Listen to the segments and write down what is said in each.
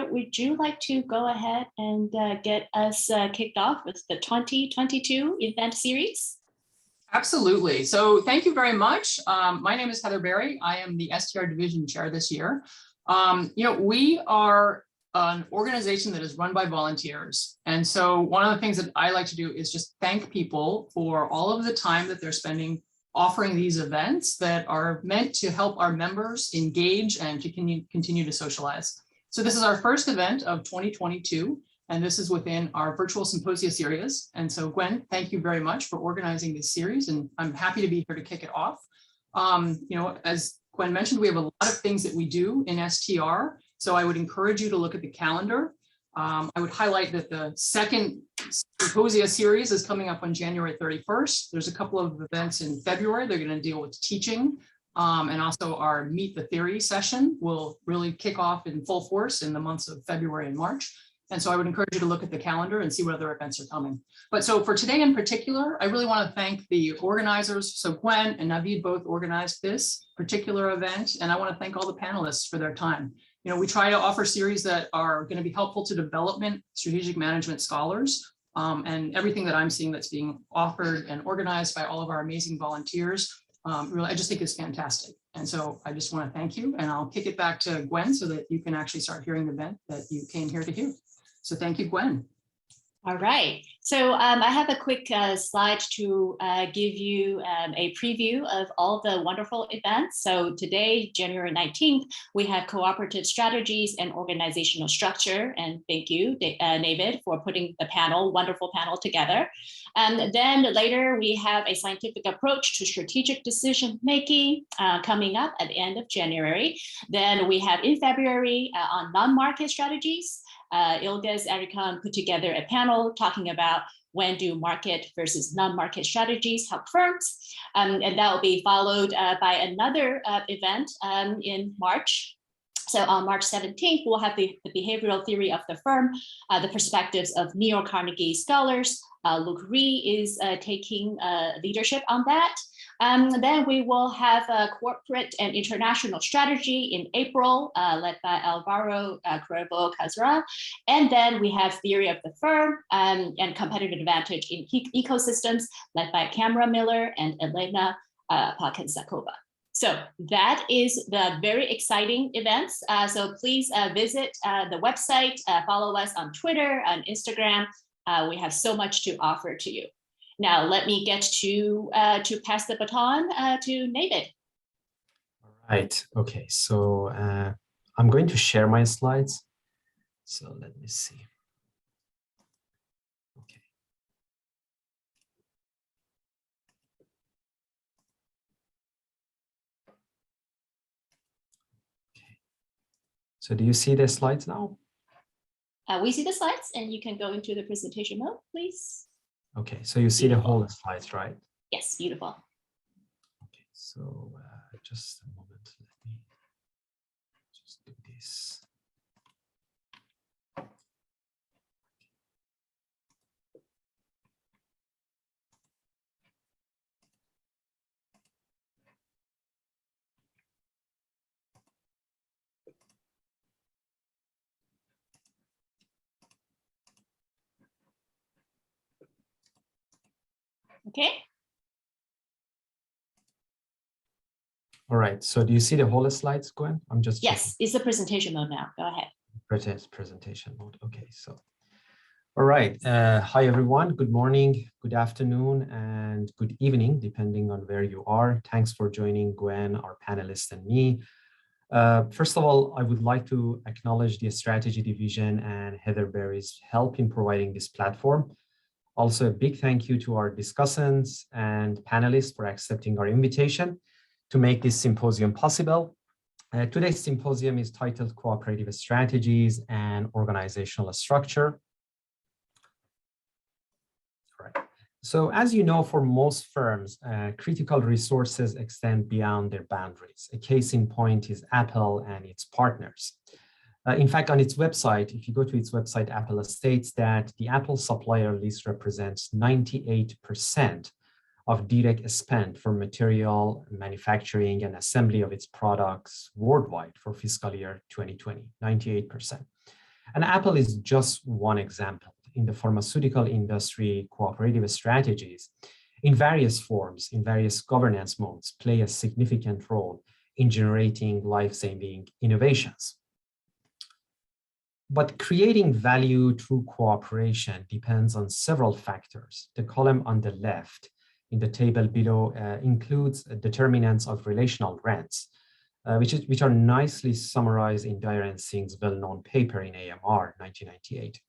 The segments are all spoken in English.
would you like to go ahead and get us kicked off with the 2022 event series? Absolutely. So thank you very much. My name is Heather Berry. I am the STR division chair this year. We are an organization that is run by volunteers. And so one of the things that I like to do is just thank people for all of the time that they're spending offering these events that are meant to help our members engage and to continue to socialize. So this is our first event of 2022, and this is within our virtual symposia series. And so Gwen, thank you very much for organizing this series, and I'm happy to be here to kick it off. As Gwen mentioned, we have a lot of things that we do in STR. So I would encourage you to look at the calendar. I would highlight that the second Symposia series is coming up on January 31st. There's a couple of events in February. They're going to deal with teaching. And also our Meet the Theory session will really kick off in full force in the months of February and March. And so I would encourage you to look at the calendar and see what other events are coming. But so for today in particular, I really want to thank the organizers. So Gwen and Navid both organized this particular event. And I want to thank all the panelists for their time. We try to offer series that are going to be helpful to development, strategic management scholars, and everything that I'm seeing that's being offered and organized by all of our amazing volunteers, really, I just think is fantastic. And so I just want to thank you, and I'll kick it back to Gwen so that you can actually start hearing the event that you came here to hear. So thank you, Gwen. All right. So I have a quick slide to give you a preview of all the wonderful events. So today, January 19th, we have cooperative strategies and organizational structure. And thank you, Navid, for putting the wonderful panel together. And then later, we have a scientific approach to strategic decision making coming up at the end of January. Then we have in February on non-market strategies. Ilga's Ericon put together a panel talking about when do market versus non-market strategies help firms. And that will be followed by another event in March. So on March 17th, we'll have the behavioral theory of the firm, the perspectives of Neo-Carnegie scholars. Luke Ree is taking leadership on that. Then we will have a corporate and international strategy in April, led by Alvaro Cuervo Casra. And then we have theory of the firm and competitive advantage in ecosystems, led by Camera Miller and Elena Pakensakova. So that is the very exciting events. So please visit the website, follow us on Twitter and Instagram. We have so much to offer to you. Now, let me get to pass the baton to Navid. All right. Okay. So I'm going to share my slides. So let me see. Okay. Okay. So do you see the slides now? We see the slides, and you can go into the presentation mode, please. Okay, so you see beautiful. The whole slides, right? Yes, beautiful. Okay, so just a moment, let me just do this. Okay. All right. So do you see the whole slides, Gwen? I'm just yes, checking. It's the presentation mode now. Go ahead. Presentation mode. Okay. So, all right. Hi everyone. Good morning, good afternoon, and good evening, depending on where you are. Thanks for joining Gwen, our panelist, and me. First of all, I would like to acknowledge the strategy division and Heather Berry's help in providing this platform. Also, a big thank you to our discussants and panelists for accepting our invitation to make this symposium possible. Today's symposium is titled Cooperative Strategies and Organizational Structure. All right. So as you know, for most firms, critical resources extend beyond their boundaries. A case in point is Apple and its partners. In fact, on its website, if you go to its website, Apple states that the Apple supplier list represents 98% of direct spend for material, manufacturing, and assembly of its products worldwide for fiscal year 2020, 98%. And Apple is just one example. In the pharmaceutical industry, cooperative strategies in various forms, in various governance modes, play a significant role in generating life-saving innovations. But creating value through cooperation depends on several factors. The column on the left in the table below includes determinants of relational rents, which are nicely summarized in Dyer and Singh's well-known paper in AMR 1998.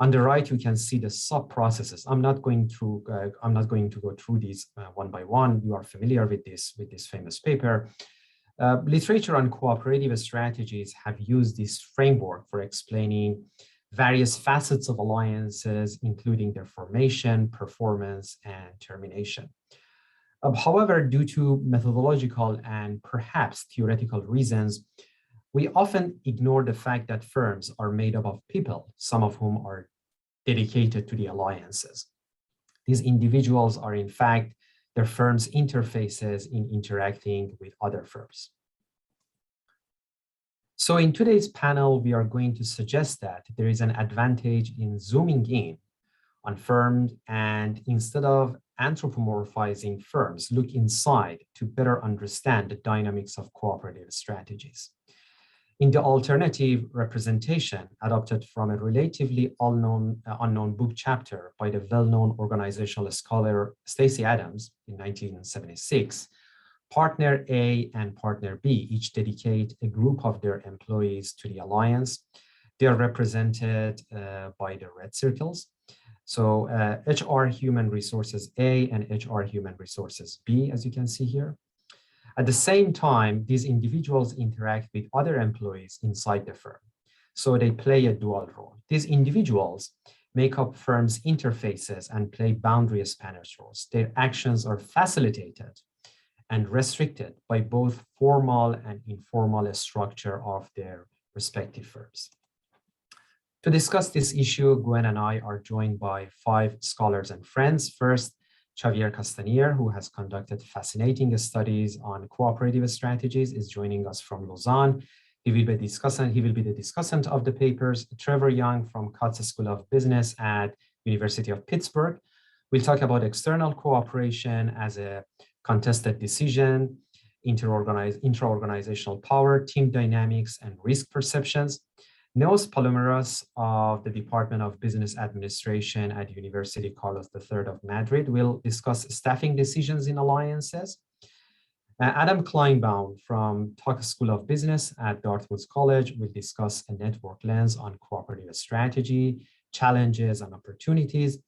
On the right, you can see the sub-processes. I'm not going to go through these one by one. You are familiar with this famous paper. Literature on cooperative strategies have used this framework for explaining various facets of alliances, including their formation, performance, and termination. However, due to methodological and perhaps theoretical reasons, we often ignore the fact that firms are made up of people, some of whom are dedicated to the alliances. These individuals are, in fact, their firm's interfaces in interacting with other firms. So in today's panel, we are going to suggest that there is an advantage in zooming in on firms and instead of anthropomorphizing firms, look inside to better understand the dynamics of cooperative strategies. In the alternative representation adopted from a relatively unknown book chapter by the well-known organizational scholar Stacey Adams in 1976, Partner A and Partner B each dedicate a group of their employees to the alliance. They are represented by the red circles. So HR Human Resources A and HR Human Resources B, as you can see here. At the same time, these individuals interact with other employees inside the firm. So they play a dual role. These individuals make up firms' interfaces and play boundary spanners roles. Their actions are facilitated and restricted by both formal and informal structure of their respective firms. To discuss this issue, Gwen and I are joined by 5 scholars and friends. First, Xavier Castaner, who has conducted fascinating studies on cooperative strategies, is joining us from Lausanne. He will be the discussant of the papers. Trevor Young from Katz School of Business at University of Pittsburgh. We'll talk about external cooperation as a contested decision, intra-organizational power, team dynamics, and risk perceptions. Neus Palomeras of the Department of Business Administration at University Carlos III of Madrid will discuss staffing decisions in alliances. Adam Kleinbaum from Tuck School of Business at Dartmouth College will discuss a network lens on cooperative strategy, challenges and opportunities.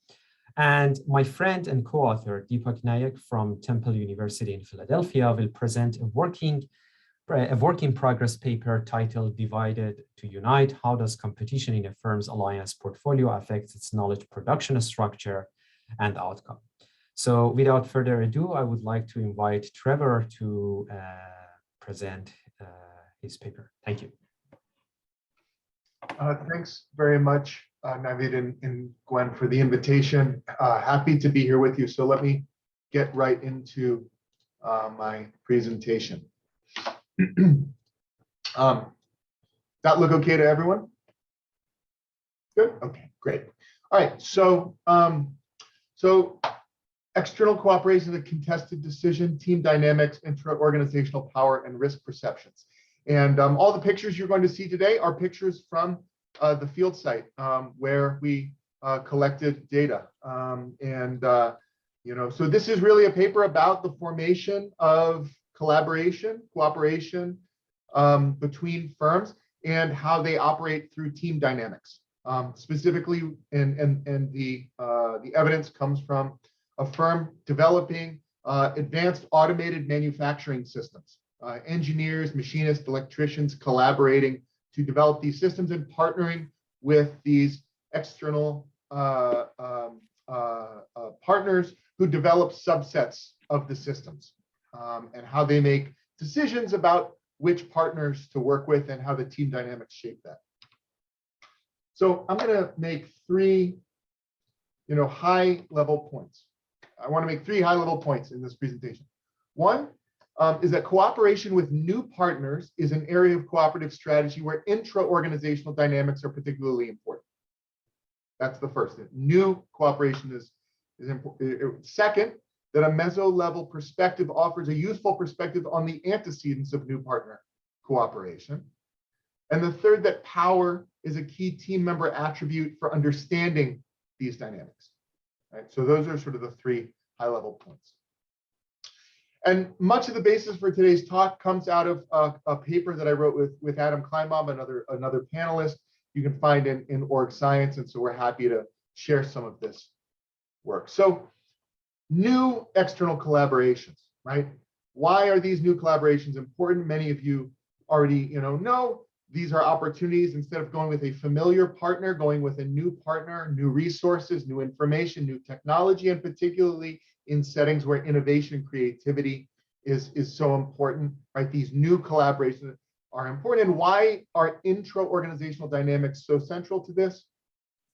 And my friend and co-author, Deepak Nayak from Temple University in Philadelphia will present a work in progress paper titled Divided to Unite, How Does Competition in a Firm's Alliance Portfolio Affect its Knowledge Production Structure and Outcome. So without further ado, I would like to invite Trevor to present his paper. Thank you. Thanks very much, Navid and Gwen, for the invitation. Happy to be here with you. So let me get right into my presentation. That look okay to everyone? Good. Okay, great. All right. So, external cooperation, the contested decision, team dynamics, intra-organizational power, and risk perceptions. And all the pictures you're going to see today are pictures from the field site where we collected data. So this is really a paper about the formation of cooperation between firms and how they operate through team dynamics. Specifically, and the evidence comes from a firm developing advanced automated manufacturing systems. Engineers, machinists, electricians collaborating to develop these systems and partnering with these external partners who develop subsets of the systems and how they make decisions about which partners to work with and how the team dynamics shape that. So I'm going to make 3 high-level points. I want to make 3 high-level points in this presentation. One, is that cooperation with new partners is an area of cooperative strategy where intra-organizational dynamics are particularly important. That's the first thing. New cooperation is important. Second, that a meso-level perspective offers a useful perspective on the antecedents of new partner cooperation. And the third, that power is a key team member attribute for understanding these dynamics. Right? So those are sort of the three high-level points. And much of the basis for today's talk comes out of a paper that I wrote with Adam Kleinbaum, another panelist you can find in Org Science. And so we're happy to share some of this work. So new external collaborations, right? Why are these new collaborations important? Many of you already know these are opportunities, instead of going with a familiar partner, going with a new partner, new resources, new information, new technology, and particularly in settings where innovation and creativity is so important, right? These new collaborations are important. And why are intra-organizational dynamics so central to this?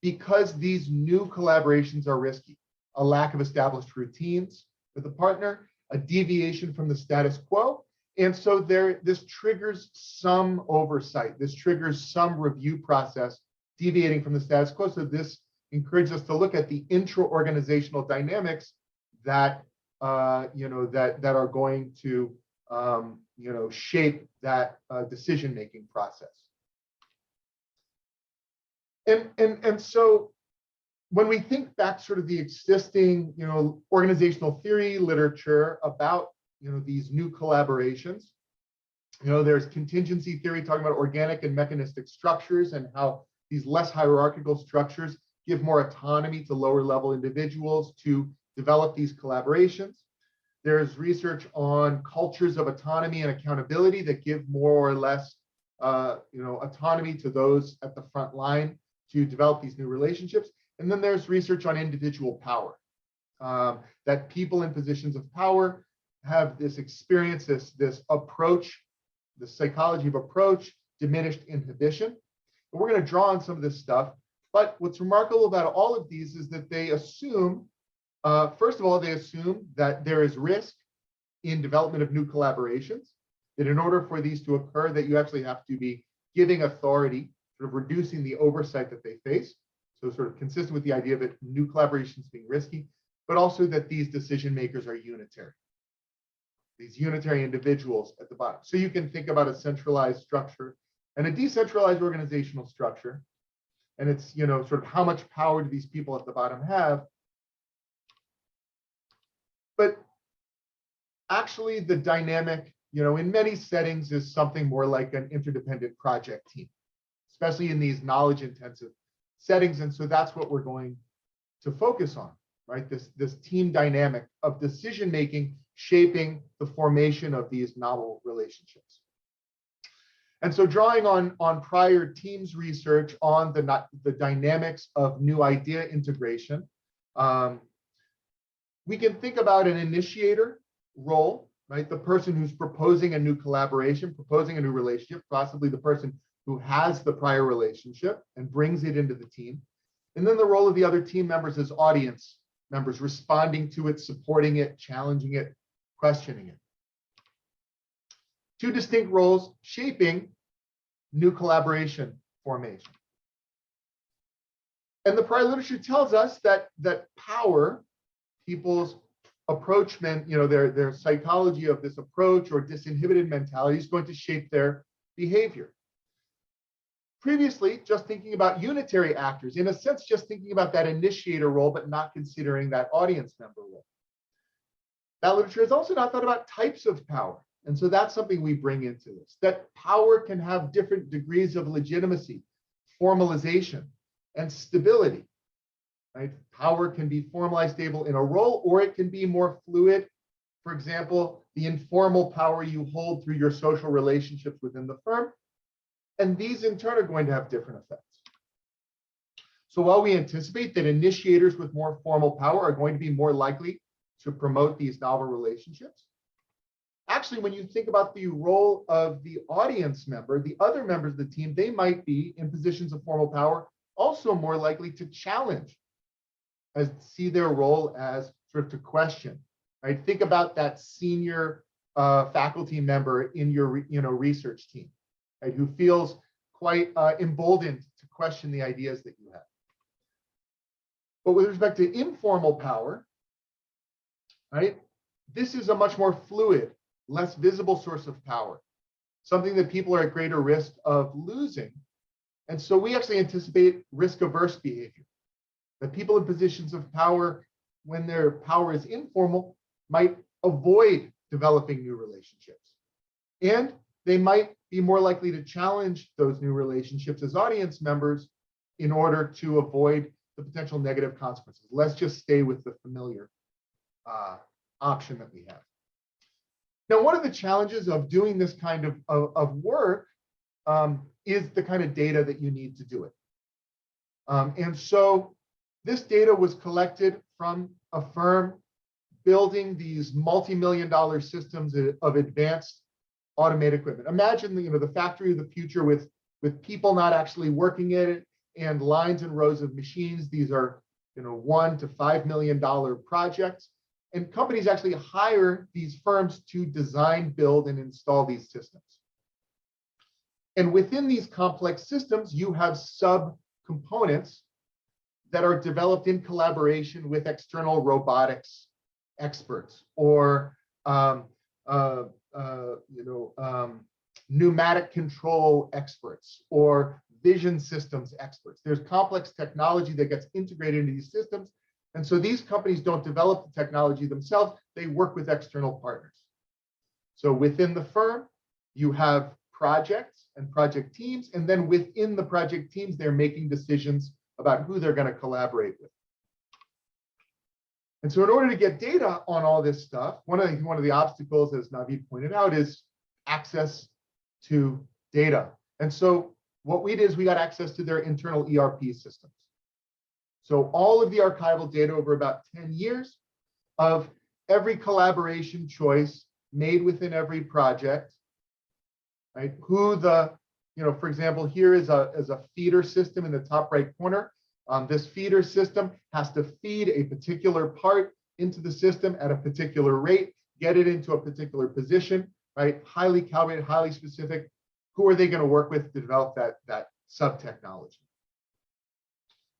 Because these new collaborations are risky. A lack of established routines with a partner, a deviation from the status quo. And so this triggers some oversight. This triggers some review process deviating from the status quo. So this encourages us to look at the intra-organizational dynamics that that are going to shape that decision-making process. And so when we think back sort of the existing organizational theory literature about these new collaborations, there's contingency theory talking about organic and mechanistic structures and how these less hierarchical structures give more autonomy to lower level individuals to develop these collaborations. There's research on cultures of autonomy and accountability that give more or less autonomy to those at the front line to develop these new relationships. And then there's research on individual power, that people in positions of power have this experience, this approach, the psychology of approach, diminished inhibition. And we're going to draw on some of this stuff. But what's remarkable about all of these is that they assume, first of all, they assume that there is risk in development of new collaborations, that in order for these to occur, that you actually have to be giving authority, sort of reducing the oversight that they face. So sort of consistent with the idea of new collaborations being risky, but also that these decision makers are unitary. These unitary individuals at the bottom. So you can think about a centralized structure and a decentralized organizational structure. And it's, sort of how much power do these people at the bottom have? But actually the dynamic, in many settings is something more like an interdependent project team, especially in these knowledge intensive settings. And so that's what we're going to focus on, right? This team dynamic of decision making shaping the formation of these novel relationships. And so drawing on prior teams research on the dynamics of new idea integration, we can think about an initiator role, right? The person who's proposing a new collaboration, proposing a new relationship, possibly the person who has the prior relationship and brings it into the team. And then the role of the other team members as audience members, responding to it, supporting it, challenging it, questioning it. Two distinct roles shaping new collaboration formation. And the prior literature tells us that power, people's approachment, their psychology of this approach or disinhibited mentality is going to shape their behavior. Previously, just thinking about unitary actors, in a sense, just thinking about that initiator role, but not considering that audience member role. That literature has also not thought about types of power. And so that's something we bring into this, that power can have different degrees of legitimacy, formalization, and stability, right? Power can be formalized, stable in a role, or it can be more fluid. For example, the informal power you hold through your social relationships within the firm. And these in turn are going to have different effects. So while we anticipate that initiators with more formal power are going to be more likely to promote these novel relationships, actually, when you think about the role of the audience member, the other members of the team, they might be in positions of formal power, also more likely to challenge, as see their role as sort of to question, right? Think about that senior faculty member in your research team, right, who feels quite emboldened to question the ideas that you have. But with respect to informal power, right, this is a much more fluid, less visible source of power, something that people are at greater risk of losing. And so we actually anticipate risk-averse behavior, that people in positions of power, when their power is informal, might avoid developing new relationships. And they might be more likely to challenge those new relationships as audience members in order to avoid the potential negative consequences. Let's just stay with the familiar option that we have. Now, one of the challenges of doing this kind of work is the kind of data that you need to do it. And so this data was collected from a firm building these multi-million-dollar systems of advanced automated equipment. Imagine the factory of the future with people not actually working in it and lines and rows of machines. These are $1 to $5 million projects. And companies actually hire these firms to design, build, and install these systems. And within these complex systems, you have sub-components that are developed in collaboration with external robotics experts or pneumatic control experts or vision systems experts. There's complex technology that gets integrated into these systems. And so these companies don't develop the technology themselves, they work with external partners. So within the firm, you have projects and project teams, and then within the project teams, they're making decisions about who they're going to collaborate with. And so in order to get data on all this stuff, one of the obstacles, as Navid pointed out, is access to data. And so what we did is we got access to their internal ERP systems. So all of the archival data over about 10 years of every collaboration choice made within every project, right? Who the, for example, here is a feeder system in the top right corner. This feeder system has to feed a particular part into the system at a particular rate, get it into a particular position, right? Highly calibrated, highly specific. Who are they going to work with to develop that sub-technology?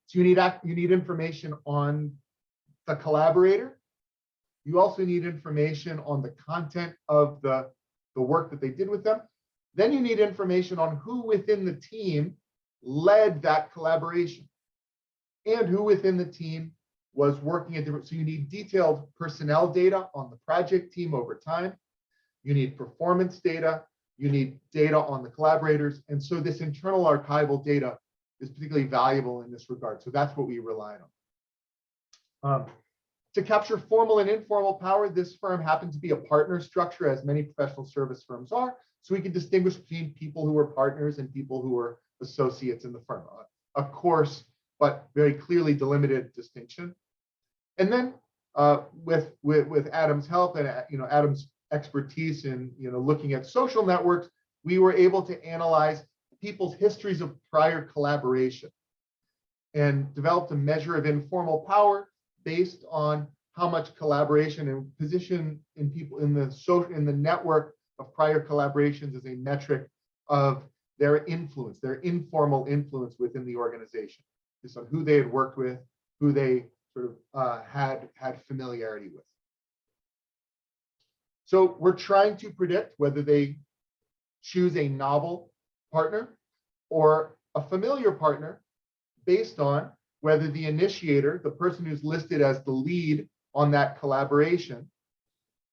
So you need information on the collaborator. You also need information on the content of the work that they did with them. Then you need information on who within the team led that collaboration and who within the team was working at different. So you need detailed personnel data on the project team over time. You need performance data. You need data on the collaborators. And so this internal archival data is particularly valuable in this regard. So that's what we relied on. To capture formal and informal power, this firm happened to be a partner structure, as many professional service firms are. So we can distinguish between people who are partners and people who are associates in the firm. A coarse, but very clearly delimited distinction. And then with Adam's help and Adam's expertise in looking at social networks, we were able to analyze people's histories of prior collaboration and developed a measure of informal power based on how much collaboration and position in people in the network of prior collaborations as a metric of their influence, their informal influence within the organization, just on who they had worked with, who they sort of had familiarity with. So we're trying to predict whether they choose a novel partner or a familiar partner based on whether the initiator, the person who's listed as the lead on that collaboration,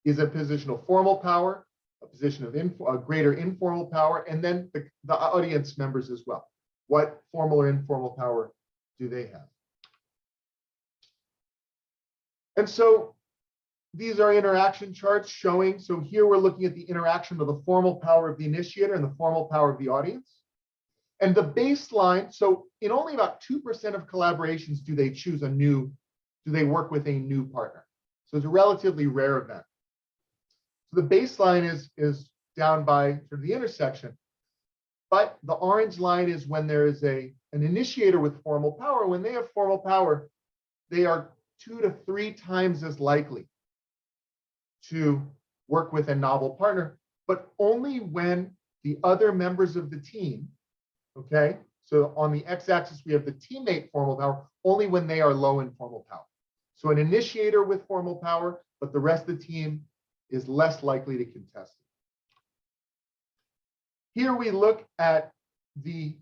is a position of formal power, a position of a greater informal power, and then the audience members as well. What formal or informal power do they have? And so these are interaction charts showing, so here we're looking at the interaction of the formal power of the initiator and the formal power of the audience. And the baseline, so in only about 2% of collaborations do they work with a new partner. So it's a relatively rare event. So the baseline is down by sort of the intersection, but the orange line is when there is an initiator with formal power. When they have formal power, they are 2 to 3 times as likely to work with a novel partner, but only when the other members of the team, okay? So on the x-axis, we have the teammate formal power, only when they are low in formal power. So an initiator with formal power, but the rest of the team is less likely to contest it. Here we look at the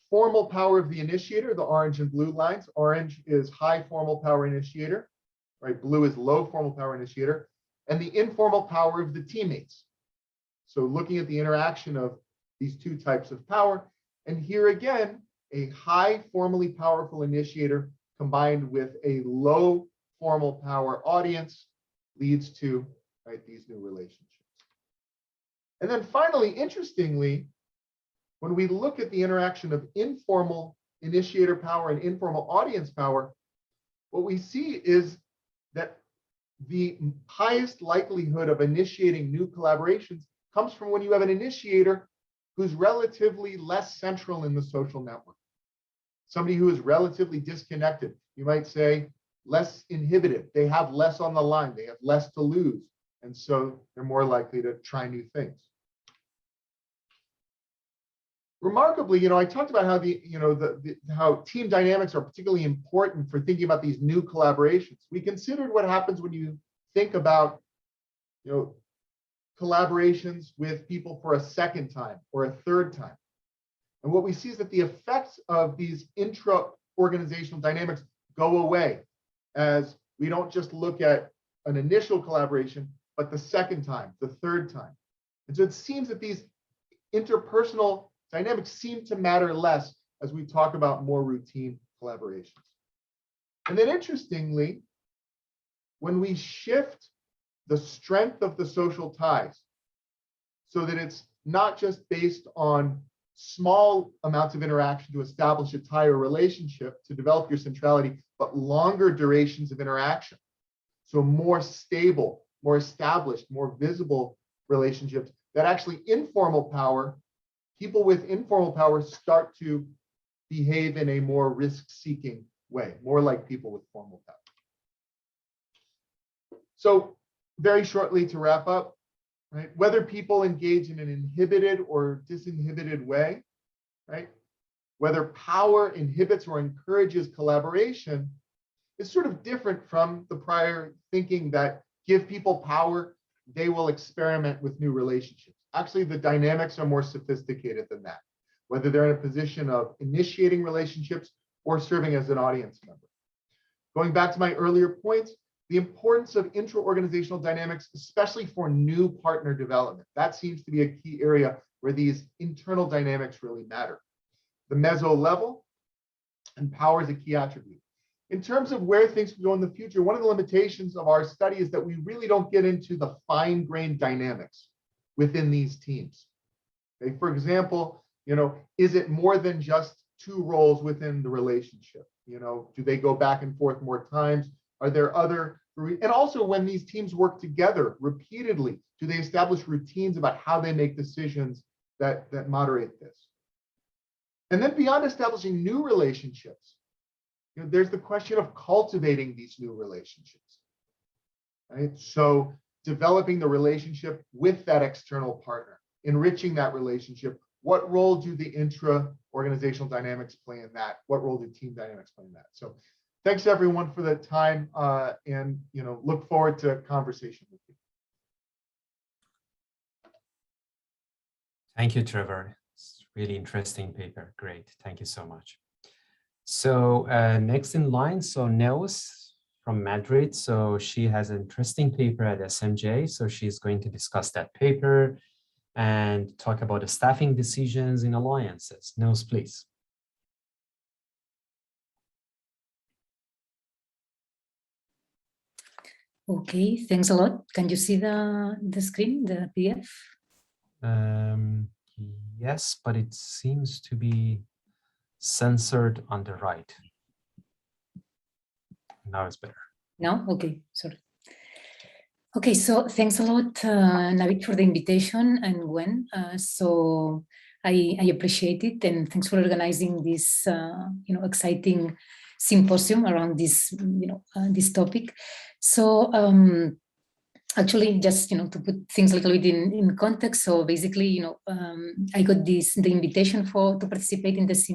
formal power of the initiator, the orange and blue lines. Orange is high formal power initiator, right? Blue is low formal power initiator, and the informal power of the teammates. So looking at the interaction of these two types of power, and here again, a high formally powerful initiator combined with a low formal power audience leads to, right, these new relationships. And then finally, interestingly, when we look at the interaction of informal initiator power and informal audience power, what we see is that the highest likelihood of initiating new collaborations comes from when you have an initiator who's relatively less central in the social network. Somebody who is relatively disconnected. You might say less inhibited. They have less on the line. They have less to lose. And so they're more likely to try new things. Remarkably, I talked about how how team dynamics are particularly important for thinking about these new collaborations. We considered what happens when you think about, collaborations with people for a second time or a third time. And what we see is that the effects of these intra-organizational dynamics go away as we don't just look at an initial collaboration, but the second time, the third time. And so it seems that these interpersonal dynamics seem to matter less as we talk about more routine collaborations. And then interestingly, when we shift the strength of the social ties so that it's not just based on small amounts of interaction to establish a tie or relationship to develop your centrality, but longer durations of interaction. So more stable, more established, more visible relationships that actually informal power, people with informal power start to behave in a more risk-seeking way, more like people with formal power. So very shortly to wrap up, right? Whether people engage in an inhibited or disinhibited way, right? Whether power inhibits or encourages collaboration is sort of different from the prior thinking that give people power, they will experiment with new relationships. Actually, the dynamics are more sophisticated than that, whether they're in a position of initiating relationships or serving as an audience member. Going back to my earlier points, the importance of intra-organizational dynamics, especially for new partner development. That seems to be a key area where these internal dynamics really matter. The meso level and power is a key attribute. In terms of where things can go in the future, one of the limitations of our study is that we really don't get into the fine-grained dynamics within these teams. Okay, for example, is it more than just two roles within the relationship? Do they go back and forth more times? Are there other, and also when these teams work together repeatedly, do they establish routines about how they make decisions that moderate this? And then beyond establishing new relationships, there's the question of cultivating these new relationships, right? So developing the relationship with that external partner, enriching that relationship. What role do the intra-organizational dynamics play in that? What role do team dynamics play in that? So thanks everyone for the time and look forward to a conversation with you. Thank you, Trevor. It's a really interesting paper. Great. Thank you so much. So next in line, so Neus from Madrid. So she has an interesting paper at SMJ. So she's going to discuss that paper and talk about the staffing decisions in alliances. Neus, please. Okay, thanks a lot. Can you see the screen, the PDF? Yes, but it seems to be censored on the right. Now it's better. No? Okay, sorry. Okay, so thanks a lot, Navid, for the invitation, and Gwen. So I appreciate it, and thanks for organizing this, exciting symposium around this, this topic. So actually, just to put things a little bit in context. So basically, I got the invitation to participate in this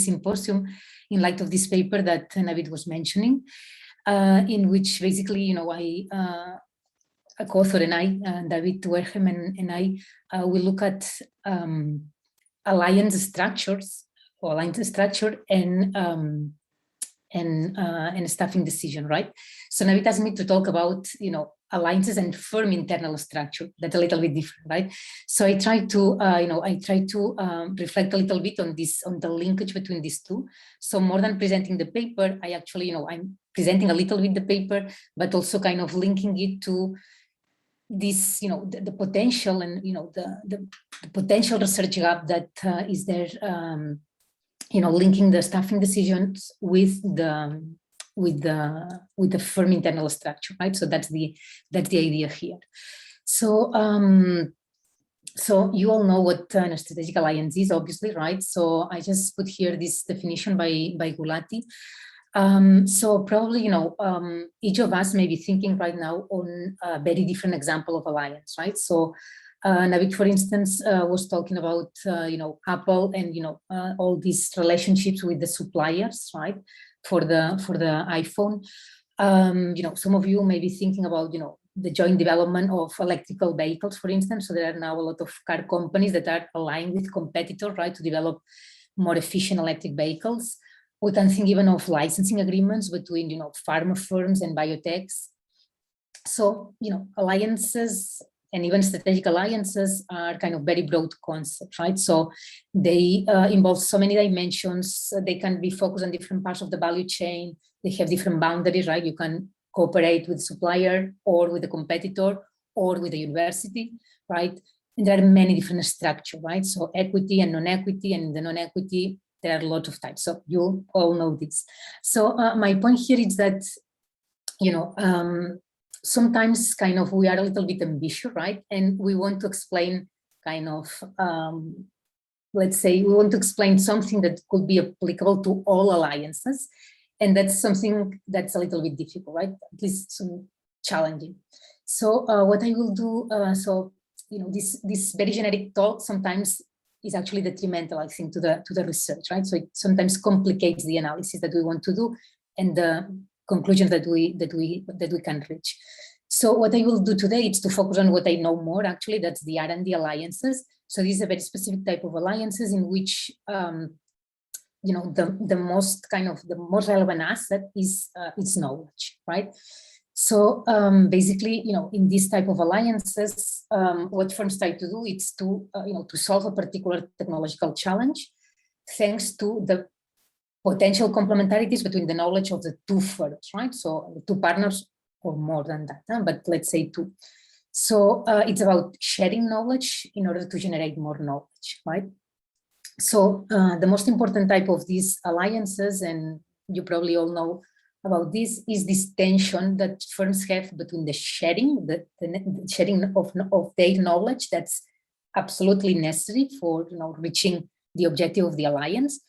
symposium in light of this paper that Navid was mentioning, in which basically, a co-author and I, David Werhem and I, will look at alliance structures or alliance structure and staffing decision, right? So Navid asked me to talk about, alliances and firm internal structure. That's a little bit different, right? So I try to, reflect a little bit on the linkage between these two. So more than presenting the paper, I actually, I'm presenting a little bit the paper, but also kind of linking it to this, the potential and, the potential research gap that is there, linking the staffing decisions with the firm internal structure, right? So that's the idea here. So so you all know what a strategic alliance is, obviously, right? So I just put here this definition by Gulati. So probably, each of us may be thinking right now on a very different example of alliance, right? So Navid, for instance, was talking about, Apple and, all these relationships with the suppliers, right? For the iPhone. Some of you may be thinking about, the joint development of electrical vehicles, for instance. So there are now a lot of car companies that are aligned with competitors, right, to develop more efficient electric vehicles. We can think even of licensing agreements between, pharma firms and biotechs. So, alliances and even strategic alliances are kind of very broad concepts, right? So they involve so many dimensions. They can be focused on different parts of the value chain. They have different boundaries, right? You can cooperate with supplier or with a competitor or with a university, right? And there are many different structures, right? So equity and non-equity, and in the non-equity, there are a lot of types. So you all know this. So my point here is that, sometimes kind of we are a little bit ambitious, right? And we want to explain kind of, let's say we want to explain something that could be applicable to all alliances. And that's something that's a little bit difficult, right? At least some challenging. So what I will do, this very generic talk sometimes is actually detrimental, I think, to the research, right? So it sometimes complicates the analysis that we want to do and the conclusions that we can reach. So what I will do today is to focus on what I know more. Actually, that's the R&D alliances. So this is a very specific type of alliances in which the most relevant asset is knowledge, right? So basically, in this type of alliances, what firms try to do is to solve a particular technological challenge, thanks to the potential complementarities between the knowledge of the two firms, right? So the two partners or more than that, but let's say two. So it's about sharing knowledge in order to generate more knowledge, right? So the most important type of these alliances, and you probably all know about this, is this tension that firms have between the sharing, the sharing of their knowledge that's absolutely necessary for reaching the objective of the alliance,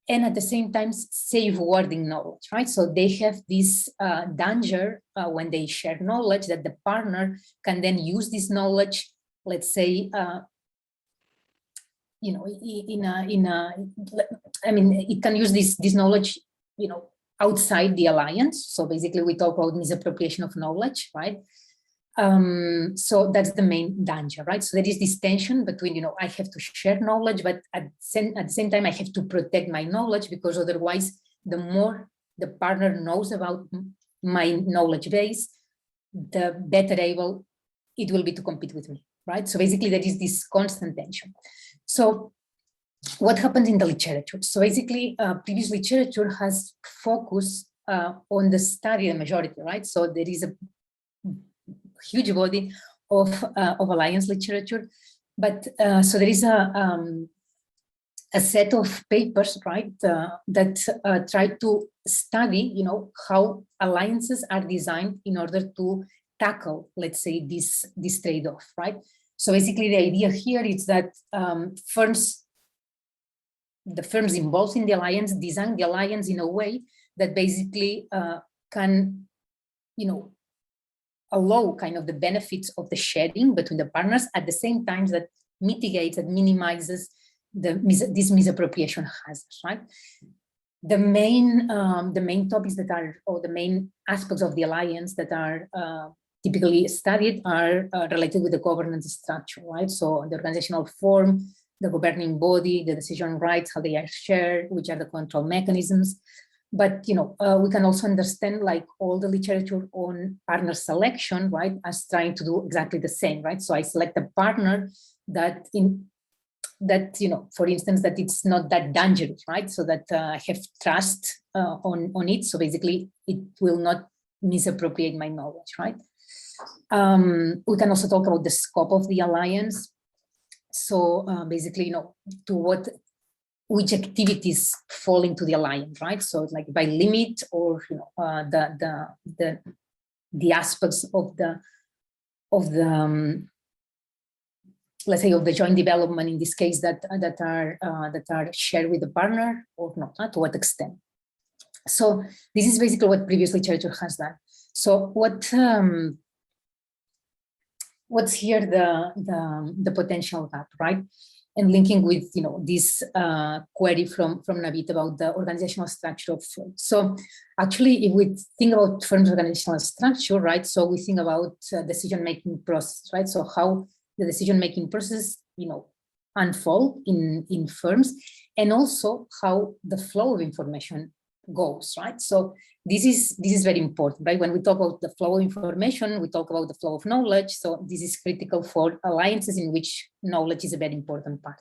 and at the same time safeguarding knowledge, right? So they have this danger when they share knowledge that the partner can then use this knowledge, let's say, it can use this knowledge, outside the alliance. So basically we talk about misappropriation of knowledge, right? So that's the main danger, right? So there is this tension between, I have to share knowledge, but at the same time, I have to protect my knowledge, because otherwise, the more the partner knows about my knowledge base, the better able it will be to compete with me, right? So basically, there is this constant tension. So what happens in the literature? So basically, previous literature has focused on the study, the majority, right? So there is a huge body of alliance literature, but so there is a set of papers, right, that try to study, how alliances are designed in order to tackle, let's say, this trade-off, right? So basically, the idea here is that the firms involved in the alliance design the alliance in a way that basically can, allow kind of the benefits of the sharing between the partners at the same time that mitigates and minimizes this misappropriation hazards, right? The main topics that are, or the main aspects of the alliance that are typically studied are related with the governance structure, right? So the organizational form, the governing body, the decision rights, how they are shared, which are the control mechanisms. But we can also understand like all the literature on partner selection, right, as trying to do exactly the same, right? So I select a partner that for instance, that it's not that dangerous, right? So that I have trust on it. So basically, it will not misappropriate my knowledge, right? We can also talk about the scope of the alliance. So basically, which activities fall into the alliance, right? So like by limit or the aspects of the let's say of the joint development in this case that are shared with the partner or not, to what extent. So this is basically what previous literature has done. So what's here the potential gap, right? And linking with this query from Navid about the organizational structure of firms. So actually, if we think about firms' organizational structure, right? So we think about decision-making process, right? So how the decision-making process, unfold in firms, and also how the flow of information goes, right? So this is very important, right? When we talk about the flow of information, we talk about the flow of knowledge. So this is critical for alliances in which knowledge is a very important part.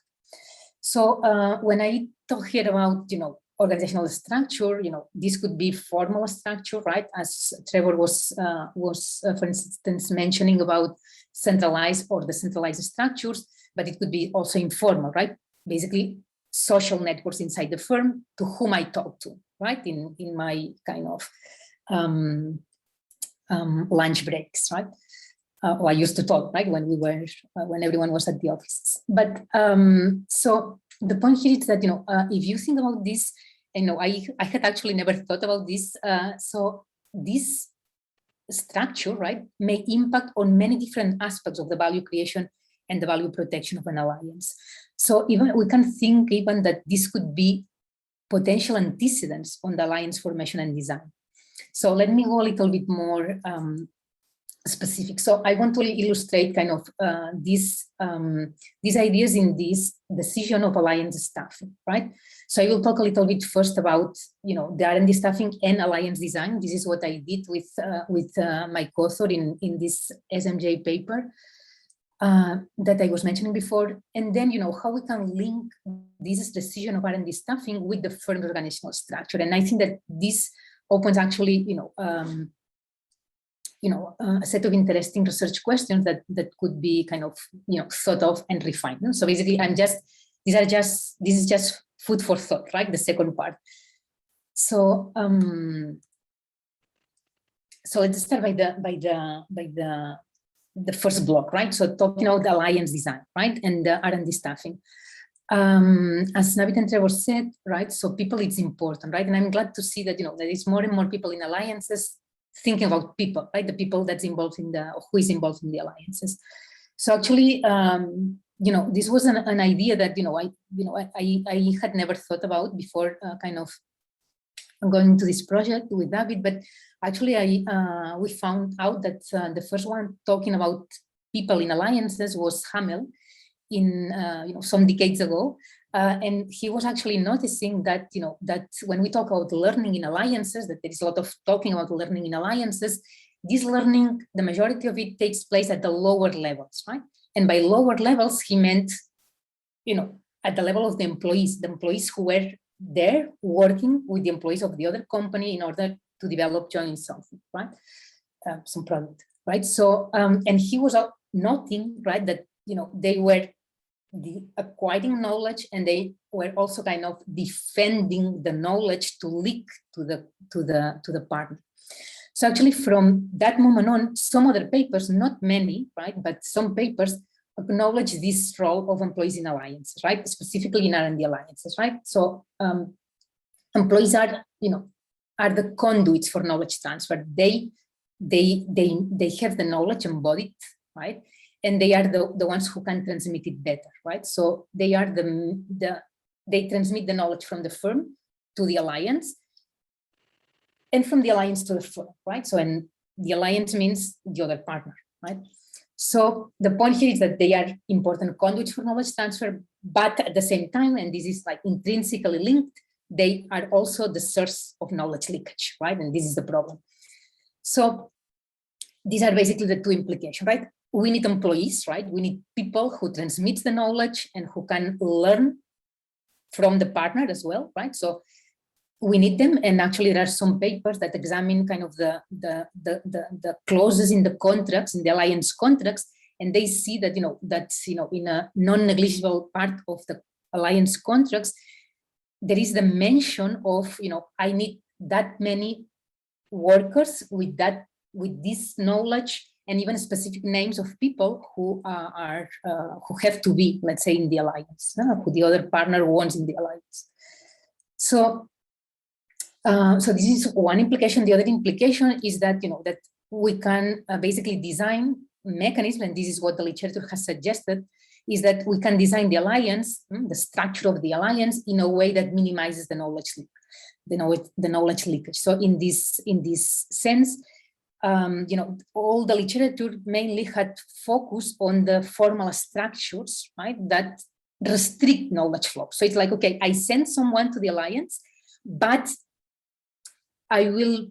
So when I talk here about, organizational structure, this could be formal structure, right? As Trevor was for instance, mentioning about centralized or decentralized structures, but it could be also informal, right? Basically, social networks inside the firm to whom I talk to, right? In my kind of lunch breaks, right? I used to talk, right? When everyone was at the offices. But so the point here is that, if you think about this, I had actually never thought about this. So this structure, right, may impact on many different aspects of the value creation and the value protection of an alliance. So even we can think even that this could be potential antecedents on the alliance formation and design. So let me go a little bit more specific. So I want to illustrate kind of these ideas in this decision of alliance staffing, right? So I will talk a little bit first about, the R&D staffing and alliance design. This is what I did with my co-author in this SMJ paper that I was mentioning before. And then, how we can link this decision of R&D staffing with the firm organizational structure. And I think that this opens actually, a set of interesting research questions that could be kind of, thought of and refined. So basically, this is just food for thought, right? The second part. So, so let's start by the first block, right? So talking about the alliance design, right? And the R&D staffing. As Navid and Trevor said, right? So people, it's important, right? And I'm glad to see that, there is more and more people in alliances thinking about people, right? The people that's involved who is involved in the alliances. So actually, this was an idea that, I had never thought about before kind of going to this project with David, but actually we found out that the first one talking about people in alliances was Hamel in, some decades ago. And he was actually noticing that, that when we talk about learning in alliances, that there is a lot of talking about learning in alliances, this learning, the majority of it takes place at the lower levels, right? And by lower levels, he meant, at the level of the employees who were there working with the employees of the other company in order to develop jointly something, right? Some product, right? So, and he was noting, right, that, they were acquiring knowledge and they were also kind of defending the knowledge to leak to the partner. So actually from that moment on, some other papers, not many, right, but some papers acknowledge this role of employees in alliances, right, specifically in R&D alliances, right? So employees are, are the conduits for knowledge transfer. They they have the knowledge embodied, right? And they are the ones who can transmit it better, right? So they are they transmit the knowledge from the firm to the alliance, and from the alliance to the firm, right? So, and the alliance means the other partner, right? So the point here is that they are important conduits for knowledge transfer, but at the same time, and this is like intrinsically linked, they are also the source of knowledge leakage, right? And this is the problem. So these are basically the two implications, right? We need employees, right? We need people who transmit the knowledge and who can learn from the partner as well, right? So we need them, and actually there are some papers that examine kind of the clauses in the contracts, in the alliance contracts, and they see that, in a non-negligible part of the alliance contracts, there is the mention of, I need that many workers with this knowledge, and even specific names of people who who have to be, let's say, in the alliance, who the other partner wants in the alliance. So, so this is one implication. The other implication is that that we can basically design mechanisms, and this is what the literature has suggested, is that we can design the alliance, the structure of the alliance, in a way that minimizes the knowledge leak, the knowledge leakage. So in this sense, all the literature mainly had focused on the formal structures, right, that restrict knowledge flow. So it's like, okay, I send someone to the alliance, but I will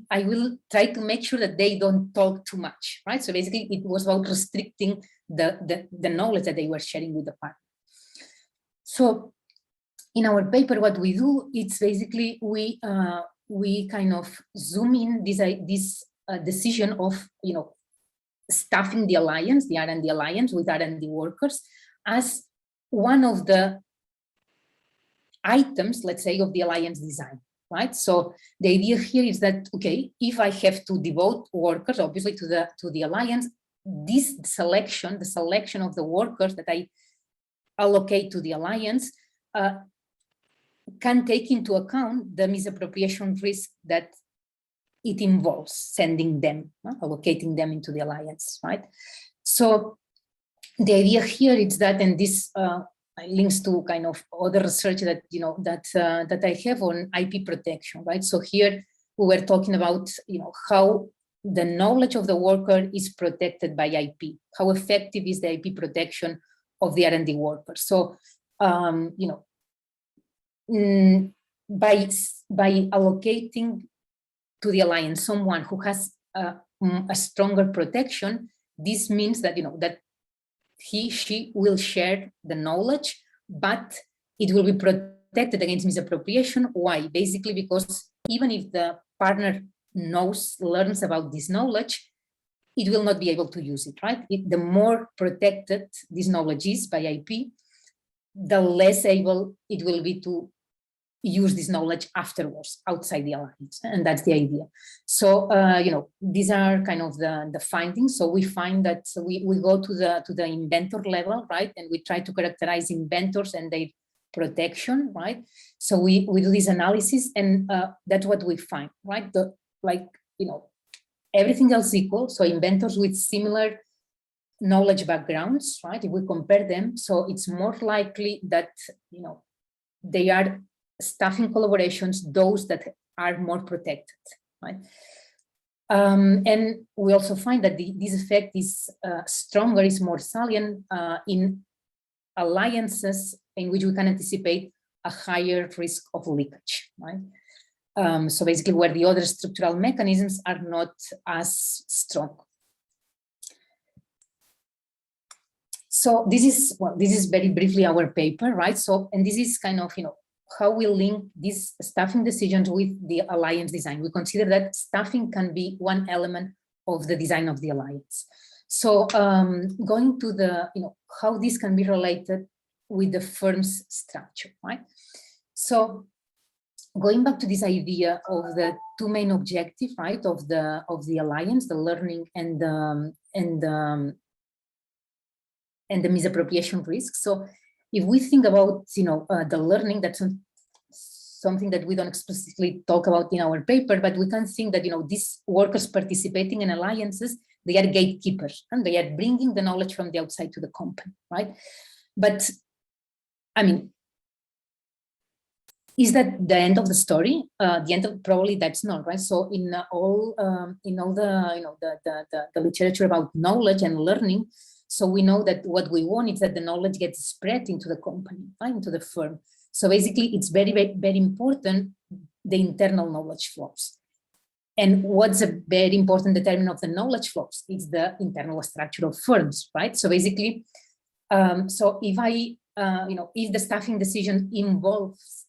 try to make sure that they don't talk too much, right? So basically, it was about restricting the knowledge that they were sharing with the partner. So in our paper, what we do, it's basically we kind of zoom in this decision of staffing the alliance, the R&D alliance with R&D workers, as one of the items, let's say, of the alliance design, right? So the idea here is that, okay, if I have to devote workers, obviously, to the alliance, this selection, the selection of the workers that I allocate to the alliance can take into account the misappropriation risk that it involves sending them, allocating them into the alliance, right? So the idea here is that, and this links to kind of other research that that I have on IP protection, right? So here we were talking about how the knowledge of the worker is protected by IP. How effective is the IP protection of the R&D worker? So by allocating to the alliance someone who has a stronger protection, this means that that she will share the knowledge, but it will be protected against misappropriation. Why? Basically because even if the partner learns about this knowledge, it will not be able to use it, right? The more protected this knowledge is by IP, the less able it will be to use this knowledge afterwards outside the alliance, and that's the idea. So these are kind of the findings. So we find that we go to the inventor level, right, and we try to characterize inventors and their protection, right? So we do this analysis, and that's what we find, right? Everything else equal. So inventors with similar knowledge backgrounds, right? If we compare them, so it's more likely that they are staffing collaborations, those that are more protected, right? And we also find that this effect is stronger, is more salient in alliances in which we can anticipate a higher risk of leakage, right? So basically where the other structural mechanisms are not as strong. So this is very briefly our paper, right? So, and this is kind of, how we link these staffing decisions with the alliance design. We consider that staffing can be one element of the design of the alliance. So going to the, how this can be related with the firm's structure, right? So going back to this idea of the two main objectives, right, of the alliance, the learning and the misappropriation risk. So if we think about the learning, that's something that we don't explicitly talk about in our paper, but we can think that, these workers participating in alliances, they are gatekeepers and they are bringing the knowledge from the outside to the company, right? But I mean, is that the end of the story? The end of, probably that's not, right? So in all the the literature about knowledge and learning, so we know that what we want is that the knowledge gets spread into the company, right, into the firm. So basically, it's very, very, very important, the internal knowledge flows. And what's a very important determinant of the knowledge flows? It's the internal structure of firms, right? So basically, so if if the staffing decision involves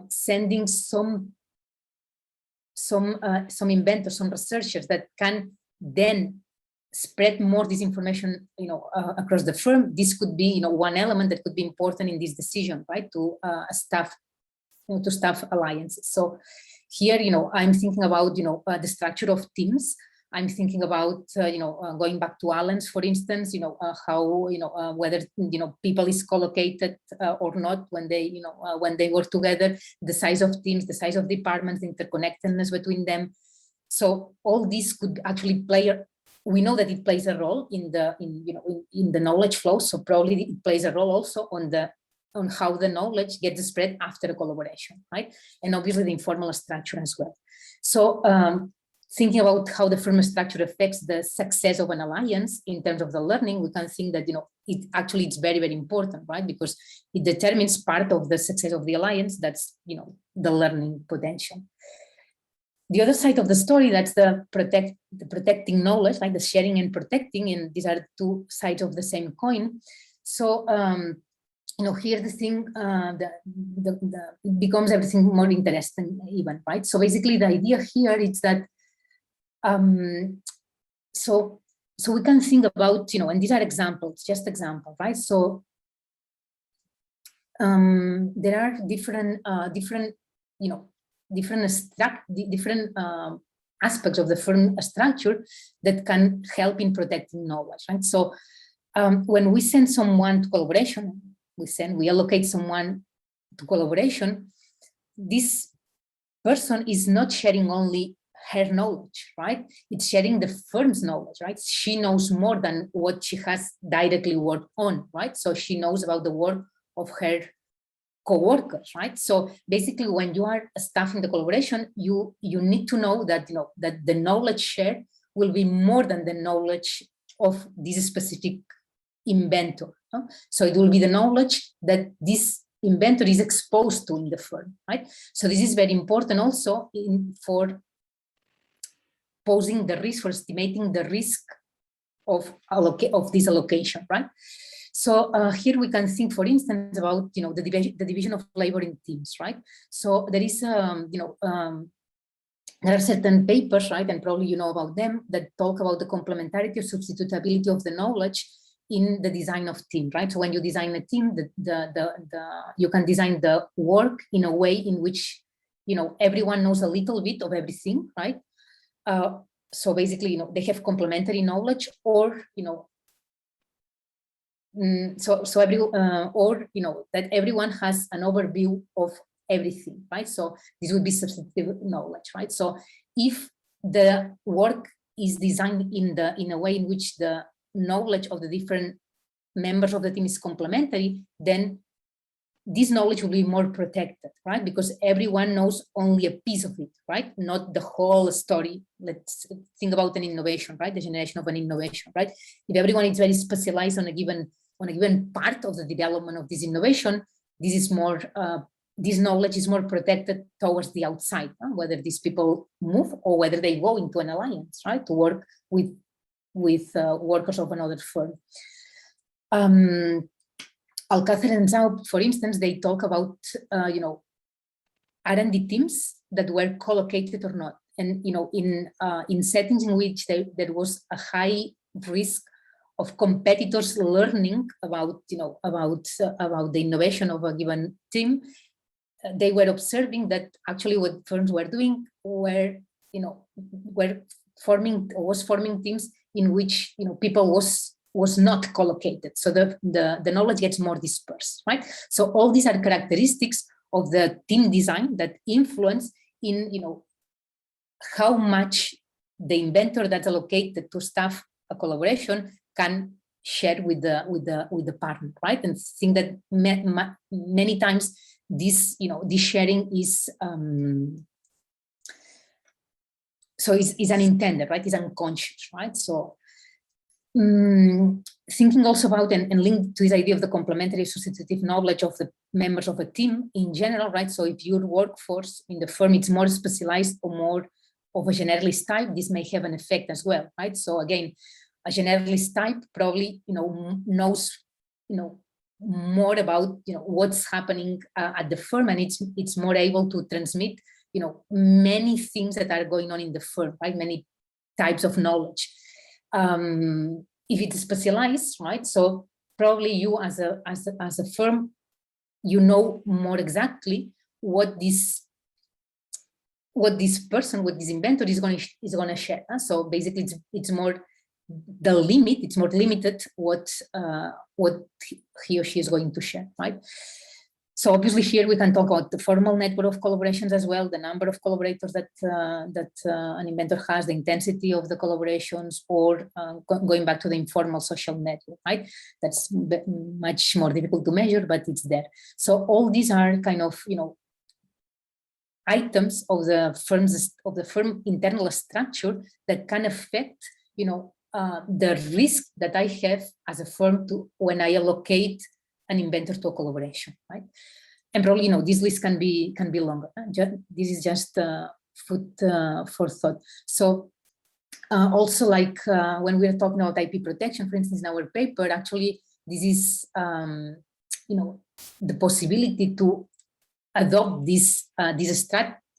sending some inventors, some researchers that can then spread more this information, across the firm. This could be, one element that could be important in this decision, right? To staff alliances. So here, I'm thinking about, the structure of teams. I'm thinking about, going back to Allen's, for instance, how, whether, people is collocated or not when they work together, the size of teams, the size of departments, the interconnectedness between them. So all this could actually play, we know that it plays a role in the knowledge flow. So probably it plays a role also on how the knowledge gets spread after a collaboration, right? And obviously the informal structure as well. So, thinking about how the firm structure affects the success of an alliance in terms of the learning, we can think that, it's very, very important, right? Because it determines part of the success of the alliance, that's, the learning potential. The other side of the story, that's the protecting knowledge, like the sharing and protecting, and these are two sides of the same coin. So, here the thing, it becomes everything more interesting even, right? So basically the idea here is that, so we can think about, and these are examples, just examples, right? So there are different aspects of the firm structure that can help in protecting knowledge, right? So when we send someone to collaboration, we allocate someone to collaboration, this person is not sharing only her knowledge, right? It's sharing the firm's knowledge, right? She knows more than what she has directly worked on, right? So she knows about the work of her co-workers, right? So basically, when you are staffing the collaboration, you need to know that, that the knowledge shared will be more than the knowledge of this specific inventor. So it will be the knowledge that this inventor is exposed to in the firm, right? So this is very important also for posing the risk, for estimating the risk of this allocation, right? So here we can think, for instance, about the division of labor in teams, right? So there is there are certain papers, right, and probably you know about them, that talk about the complementarity or substitutability of the knowledge in the design of team, right? So when you design a team, you can design the work in a way in which everyone knows a little bit of everything, right? So basically, they have complementary knowledge, or that everyone has an overview of everything, right? So this would be substantive knowledge, right? So if the work is designed in a way in which the knowledge of the different members of the team is complementary, then this knowledge will be more protected, right? Because everyone knows only a piece of it, right? Not the whole story. Let's think about an innovation, right? The generation of an innovation, right? If everyone is very specialized on a given part of the development of this innovation, this is more, this knowledge is more protected towards the outside, whether these people move or whether they go into an alliance, right? To work with workers of another firm. Alcácer and Zhao, for instance, they talk about, R&D teams that were co-located or not. And, in settings in which there was a high risk of competitors learning about, about the innovation of a given team, they were observing that actually what firms were doing was forming teams in which, people was was not collocated. So the knowledge gets more dispersed, right? So all these are characteristics of the team design that influence in, how much the inventor that's allocated to staff a collaboration can share with the partner, right? And think that many times this, this sharing is is unintended, right? It's unconscious, right? So thinking also about and linked to this idea of the complementary associative knowledge of the members of a team in general, right? So if your workforce in the firm is more specialized or more of a generalist type, this may have an effect as well, right? So again, a generalist type probably, knows, more about, what's happening at the firm, and it's more able to transmit, many things that are going on in the firm, right? Many types of knowledge. If it's specialized, right? So probably you as a firm, more exactly what this inventor is going to share. So basically, it's more the limit. It's more limited what he or she is going to share, right? So obviously here we can talk about the formal network of collaborations as well, the number of collaborators that an inventor has, the intensity of the collaborations, or going back to the informal social network, right? That's much more difficult to measure, but it's there. So all these are kind of, items of the firm internal structure that can affect, the risk that I have as a firm when I allocate an inventor to a collaboration, right? And probably, this list can be longer. This is just food for thought. So also, like when we're talking about IP protection, for instance, in our paper, actually, this is, the possibility to adopt this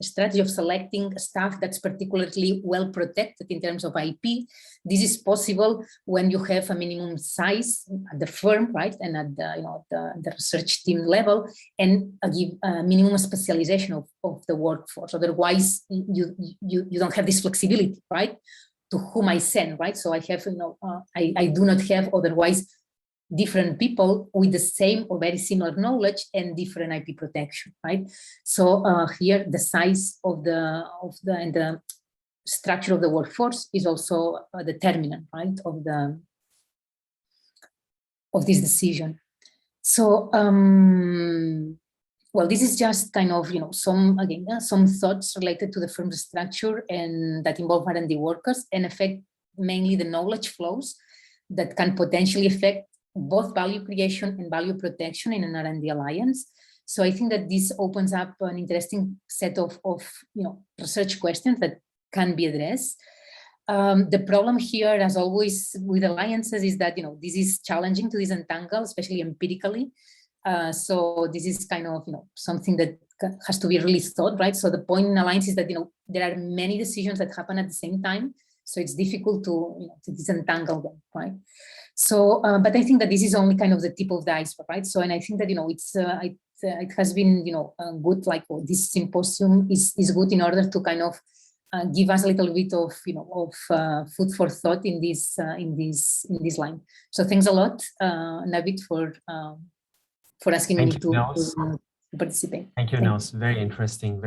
strategy of selecting staff that's particularly well protected in terms of IP. This is possible when you have a minimum size at the firm, right, and at the research team level, and give a minimum specialization of the workforce. Otherwise, you don't have this flexibility, right, to whom I send, right? So I have, I do not have otherwise different people with the same or very similar knowledge and different IP protection, right? So here the size of the structure of the workforce is also a determinant, right, of this decision. So well, this is just kind of some thoughts related to the firm's structure and that involve R&D workers and affect mainly the knowledge flows that can potentially affect both value creation and value protection in an R&D alliance. So I think that this opens up an interesting set of research questions that can be addressed. The problem here, as always with alliances, is that this is challenging to disentangle, especially empirically. So this is kind of something that has to be really thought, right? So the point in alliance is that there are many decisions that happen at the same time, so it's difficult to disentangle them, right? So, but I think that this is only kind of the tip of the iceberg, right? So, and I think that it has been good. Like this symposium is good in order to kind of give us a little bit of food for thought in this line. So, thanks a lot, Navid, for asking me to participate. Thank you, Neus. Very interesting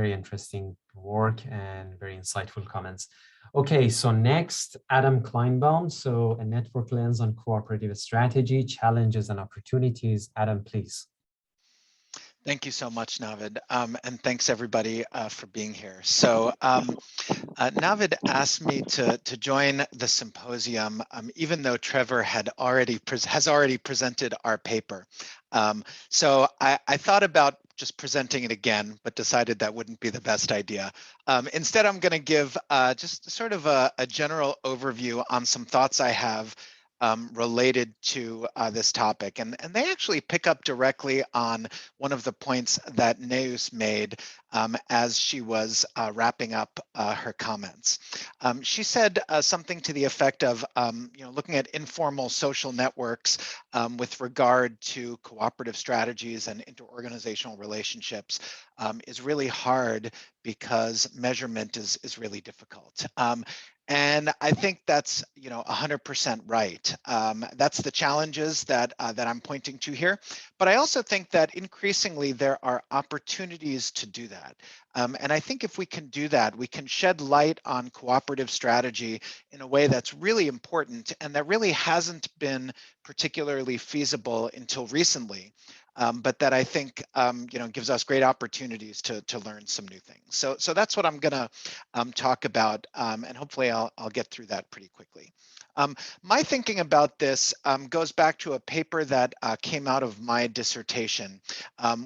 work and very insightful comments. Okay, so next, Adam Kleinbaum. So a network lens on cooperative strategy, challenges and opportunities. Adam, please. Thank you so much, Navid, and thanks everybody for being here. So Navid asked me to join the symposium, even though Trevor has already presented our paper. So I thought about just presenting it again, but decided that wouldn't be the best idea. Instead, I'm going to give just sort of a general overview on some thoughts I have related to this topic. And they actually pick up directly on one of the points that Neus made as she was wrapping up her comments. She said something to the effect of, looking at informal social networks with regard to cooperative strategies and interorganizational relationships is really hard because measurement is really difficult. And I think that's 100% right. That's the challenges that I'm pointing to here. But I also think that increasingly there are opportunities to do that. And I think if we can do that, we can shed light on cooperative strategy in a way that's really important and that really hasn't been particularly feasible until recently. But that I think gives us great opportunities to learn some new things. So that's what I'm going to talk about, and hopefully I'll get through that pretty quickly. My thinking about this goes back to a paper that came out of my dissertation,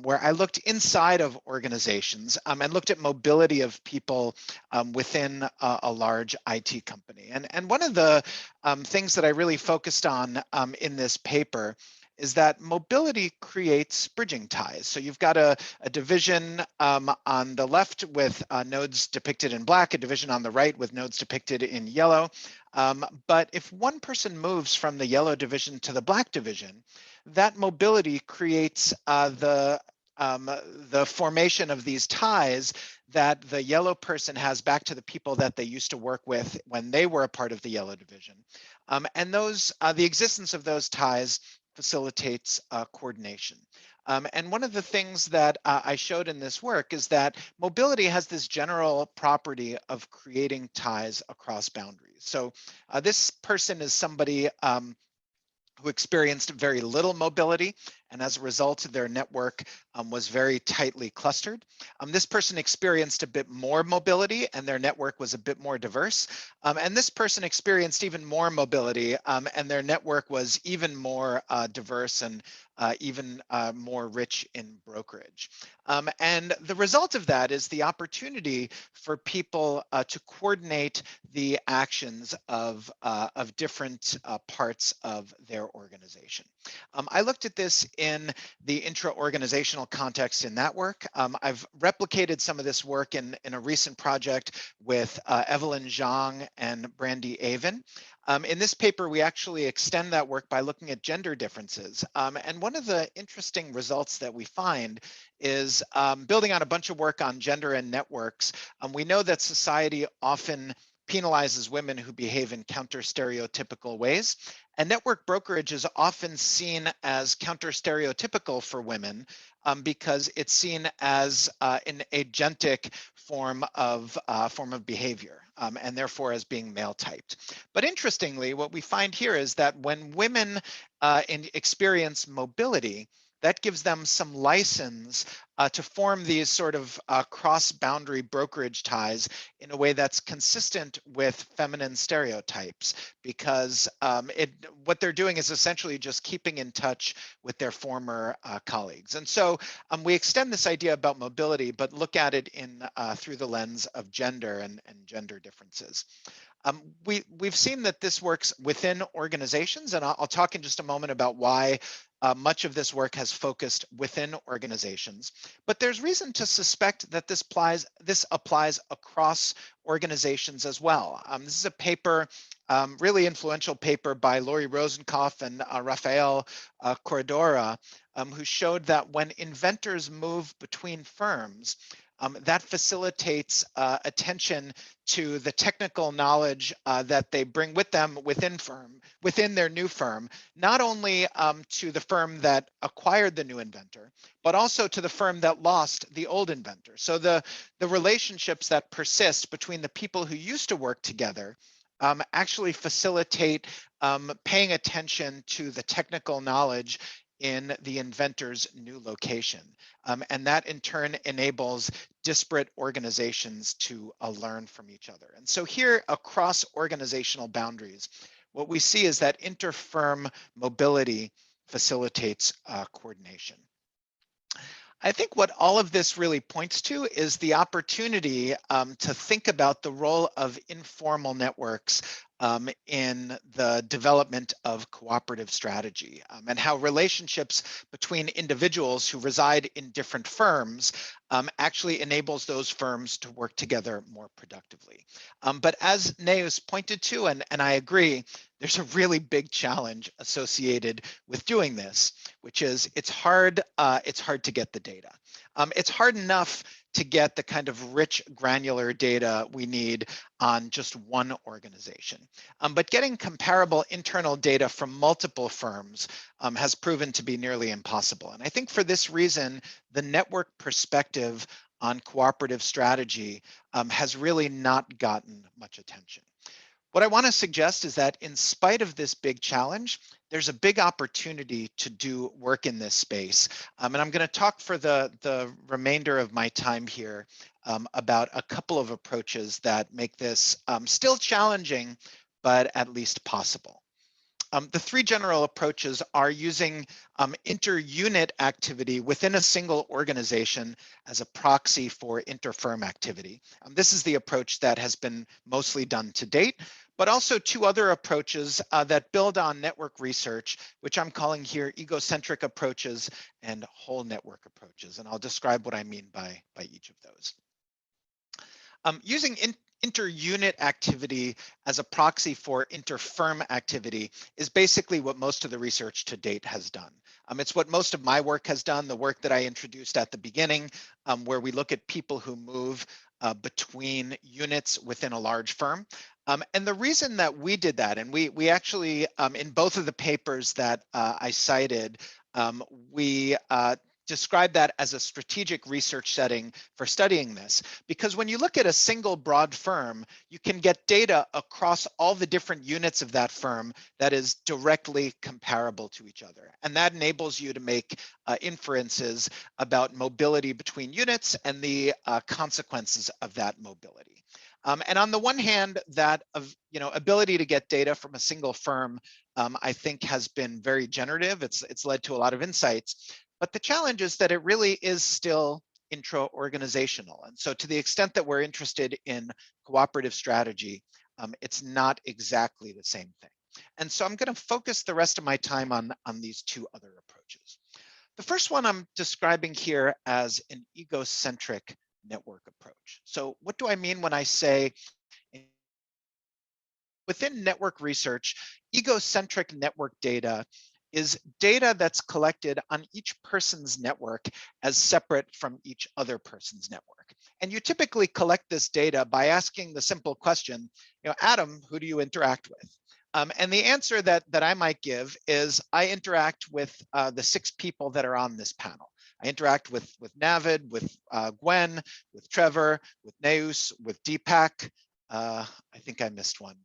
where I looked inside of organizations and looked at mobility of people within a large IT company. And one of the things that I really focused on in this paper is that mobility creates bridging ties. So you've got a division on the left with nodes depicted in black, a division on the right with nodes depicted in yellow. But if one person moves from the yellow division to the black division, that mobility creates the formation of these ties that the yellow person has back to the people that they used to work with when they were a part of the yellow division. And the existence of those ties facilitates coordination. And one of the things that I showed in this work is that mobility has this general property of creating ties across boundaries. So this person is somebody who experienced very little mobility, and as a result, their network was very tightly clustered. This person experienced a bit more mobility, and their network was a bit more diverse. And this person experienced even more mobility, and their network was even more diverse and even more rich in brokerage. And the result of that is the opportunity for people to coordinate the actions of different parts of their organization. I looked at this in the intra-organizational context in that work. I've replicated some of this work in a recent project with Evelyn Zhang and Brandy Avon. In this paper, we actually extend that work by looking at gender differences. And one of the interesting results that we find is building on a bunch of work on gender and networks. We know that society often penalizes women who behave in counter-stereotypical ways. And network brokerage is often seen as counter-stereotypical for women because it's seen as an agentic form of behavior and therefore as being male typed. But interestingly, what we find here is that when women experience mobility, that gives them some license to form these sort of cross-boundary brokerage ties in a way that's consistent with feminine stereotypes, because what they're doing is essentially just keeping in touch with their former colleagues. And so we extend this idea about mobility, but look at it through the lens of gender and gender differences. We've seen that this works within organizations, and I'll talk in just a moment about why much of this work has focused within organizations. But there's reason to suspect that this applies across organizations as well. This is a paper, really influential paper by Lori Rosenkopf and Rafael Corredora, who showed that when inventors move between firms, that facilitates attention to the technical knowledge that they bring with them within their new firm, not only to the firm that acquired the new inventor, but also to the firm that lost the old inventor. So the relationships that persist between the people who used to work together actually facilitate paying attention to the technical knowledge in the inventor's new location. And that in turn enables disparate organizations to learn from each other. And so here across organizational boundaries, what we see is that inter-firm mobility facilitates coordination. I think what all of this really points to is the opportunity to think about the role of informal networks in the development of cooperative strategy and how relationships between individuals who reside in different firms actually enables those firms to work together more productively. But as Neus pointed to, and I agree, there's a really big challenge associated with doing this, which is it's hard to get the data. It's hard enough to get the kind of rich granular data we need on just one organization. But getting comparable internal data from multiple firms has proven to be nearly impossible. And I think for this reason, the network perspective on cooperative strategy has really not gotten much attention. What I want to suggest is that in spite of this big challenge, there's a big opportunity to do work in this space. And I'm going to talk for the remainder of my time here about a couple of approaches that make this still challenging, but at least possible. The three general approaches are using inter-unit activity within a single organization as a proxy for inter-firm activity. This is the approach that has been mostly done to date, but also two other approaches that build on network research, which I'm calling here egocentric approaches and whole network approaches. And I'll describe what I mean by each of those. Using inter-unit activity as a proxy for inter-firm activity is basically what most of the research to date has done. It's what most of my work has done, the work that I introduced at the beginning, where we look at people who move between units within a large firm. And the reason that we did that, and we actually, in both of the papers that I cited, we describe that as a strategic research setting for studying this, because when you look at a single broad firm, you can get data across all the different units of that firm that is directly comparable to each other. And that enables you to make inferences about mobility between units and the consequences of that mobility. And on the one hand, that ability to get data from a single firm, I think has been very generative. It's led to a lot of insights. But the challenge is that it really is still intra-organizational. And so to the extent that we're interested in cooperative strategy, it's not exactly the same thing. And so I'm going to focus the rest of my time on these two other approaches. The first one I'm describing here as an egocentric network approach. So what do I mean when I say within network research, egocentric network data is data that's collected on each person's network as separate from each other person's network. And you typically collect this data by asking the simple question, Adam, who do you interact with? And the answer that I might give is I interact with the 6 people that are on this panel. I interact with Navid, with Gwen, with Trevor, with Neus, with Deepak. I think I missed one.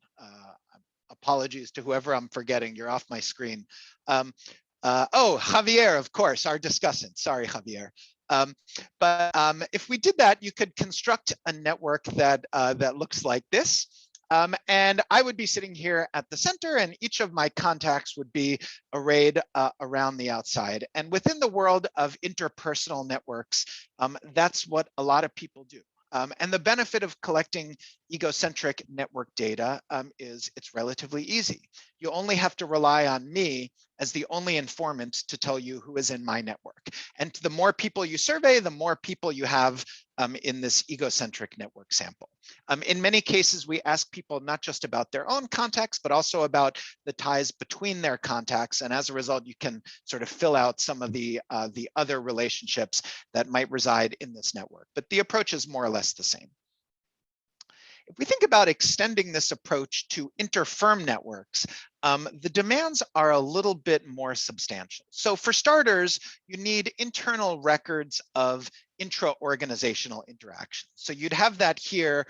Apologies to whoever I'm forgetting, you're off my screen. Oh, Xavier, of course, our discussant. Sorry, Xavier. But if we did that, you could construct a network that looks like this. And I would be sitting here at the center, and each of my contacts would be arrayed around the outside. And within the world of interpersonal networks, that's what a lot of people do. And the benefit of collecting egocentric network data is it's relatively easy. You only have to rely on me as the only informant to tell you who is in my network. And the more people you survey, the more people you have in this egocentric network sample. In many cases, we ask people not just about their own contacts, but also about the ties between their contacts. And as a result, you can sort of fill out some of the other relationships that might reside in this network. But the approach is more or less the same. If we think about extending this approach to inter-firm networks, the demands are a little bit more substantial. So for starters, you need internal records of intra-organizational interactions. So you'd have that here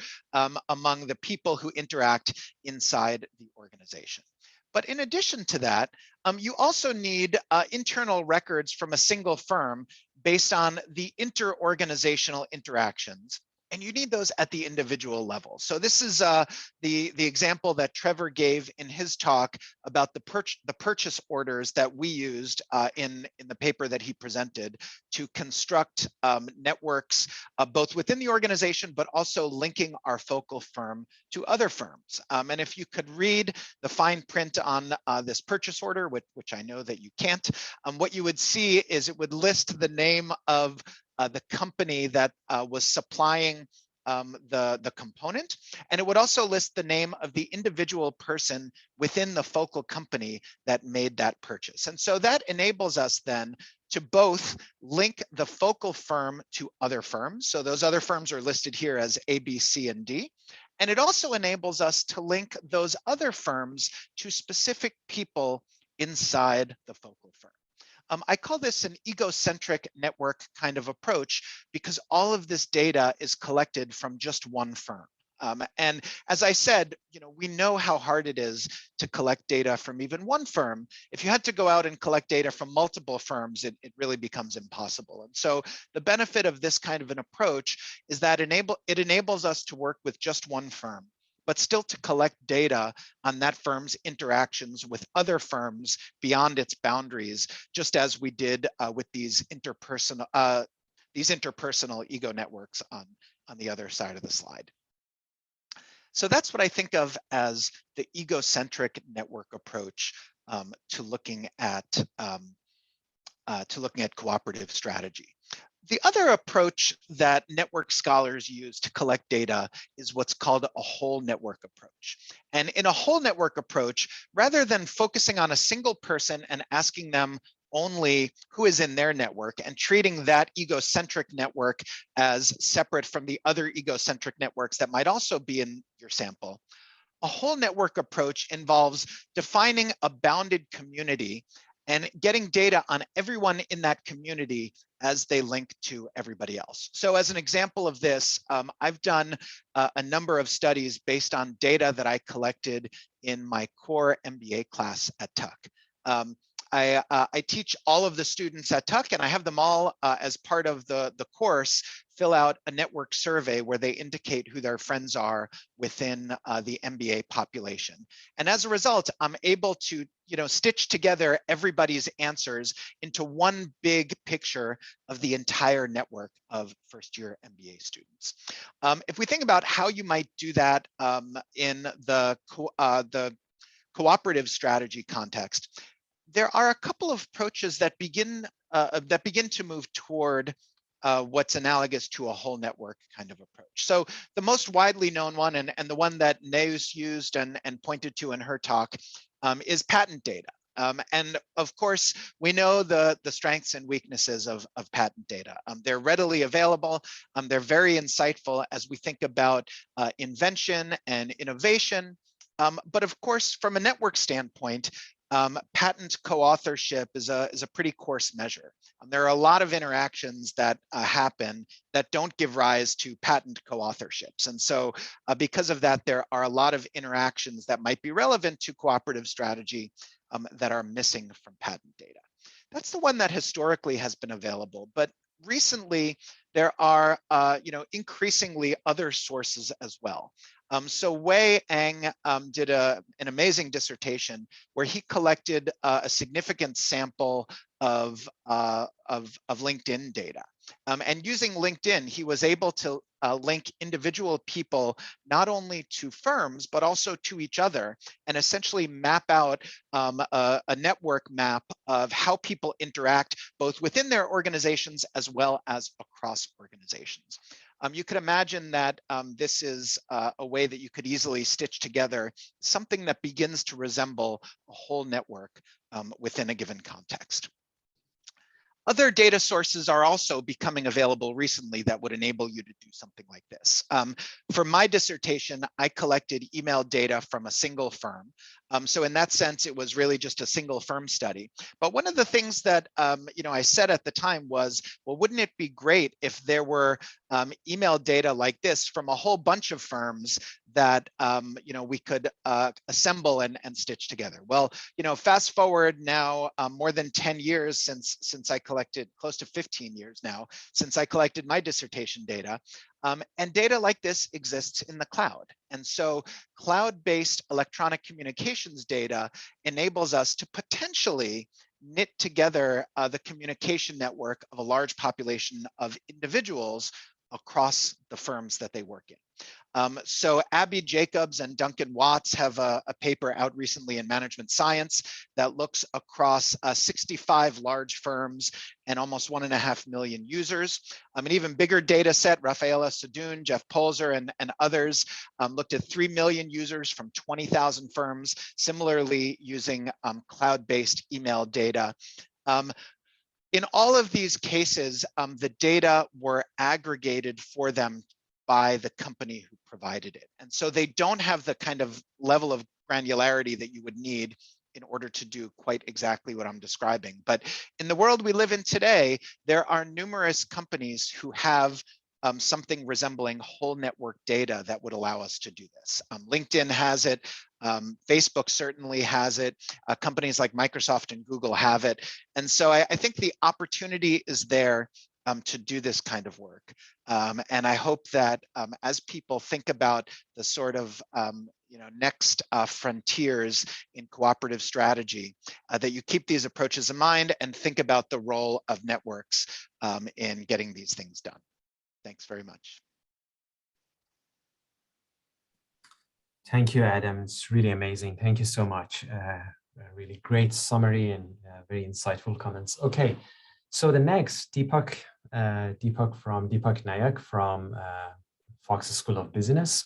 among the people who interact inside the organization. But in addition to that, you also need internal records from a single firm based on the inter-organizational interactions. And you need those at the individual level. So this is the example that Trevor gave in his talk about the purchase orders that we used in the paper that he presented to construct networks both within the organization, but also linking our focal firm to other firms. And if you could read the fine print on this purchase order, which I know that you can't, what you would see is it would list the name of the company that was supplying the component, and it would also list the name of the individual person within the focal company that made that purchase. And so that enables us then to both link the focal firm to other firms. So those other firms are listed here as A, B, C, and D. And it also enables us to link those other firms to specific people inside the focal firm. I call this an egocentric network kind of approach because all of this data is collected from just one firm. And as I said, we know how hard it is to collect data from even one firm. If you had to go out and collect data from multiple firms, it really becomes impossible. And so the benefit of this kind of an approach is that it enables us to work with just one firm, but still to collect data on that firm's interactions with other firms beyond its boundaries, just as we did with these interpersonal ego networks on the other side of the slide. So that's what I think of as the egocentric network approach to looking at cooperative strategy. The other approach that network scholars use to collect data is what's called a whole network approach. And in a whole network approach, rather than focusing on a single person and asking them only who is in their network and treating that egocentric network as separate from the other egocentric networks that might also be in your sample, a whole network approach involves defining a bounded community and getting data on everyone in that community as they link to everybody else. So as an example of this, I've done a number of studies based on data that I collected in my core MBA class at Tuck. I teach all of the students at Tuck, and I have them all as part of the course fill out a network survey where they indicate who their friends are within the MBA population. And as a result, I'm able to stitch together everybody's answers into one big picture of the entire network of first-year MBA students. If we think about how you might do that in the cooperative strategy context, there are a couple of approaches that begin to move toward what's analogous to a whole network kind of approach. So the most widely known one, and the one that Neus used and pointed to in her talk, is patent data. And of course, we know the strengths and weaknesses of patent data. They're readily available. They're very insightful as we think about invention and innovation. But of course, from a network standpoint, patent co-authorship is a pretty coarse measure. There are a lot of interactions that happen that don't give rise to patent co-authorships. And so because of that, there are a lot of interactions that might be relevant to cooperative strategy that are missing from patent data. That's the one that historically has been available, but recently there are increasingly other sources as well. So Wei Ang did an amazing dissertation where he collected a significant sample of LinkedIn data. And using LinkedIn, he was able to link individual people not only to firms, but also to each other, and essentially map out a network map of how people interact both within their organizations as well as across organizations. You could imagine that this is a way that you could easily stitch together something that begins to resemble a whole network within a given context. Other data sources are also becoming available recently that would enable you to do something like this. For my dissertation, I collected email data from a single firm. So in that sense, it was really just a single firm study. But one of the things that I said at the time was, well, wouldn't it be great if there were email data like this from a whole bunch of firms that we could assemble and stitch together? Well, fast forward now more than 10 years since I collected, close to 15 years now, since I collected my dissertation data. And data like this exists in the cloud. And so cloud-based electronic communications data enables us to potentially knit together the communication network of a large population of individuals across the firms that they work in. So Abby Jacobs and Duncan Watts have a paper out recently in Management Science that looks across 65 large firms and almost 1.5 million users. An even bigger data set, Rafaela Sadoun, Jeff Polzer, and others looked at 3 million users from 20,000 firms, similarly using cloud-based email data. in all of these cases, the data were aggregated for them by the company who provided it. And so they don't have the kind of level of granularity that you would need in order to do quite exactly what I'm describing. But in the world we live in today, there are numerous companies who have something resembling whole network data that would allow us to do this. LinkedIn has it, Facebook certainly has it, companies like Microsoft and Google have it. And so I think the opportunity is there to do this kind of work. And I hope that as people think about the sort of next frontiers in cooperative strategy, that you keep these approaches in mind and think about the role of networks in getting these things done. Thanks very much. Thank you, Adam. It's really amazing. Thank you so much. A really great summary and very insightful comments. Okay, so the next, Deepak Nayak from Fox School of Business.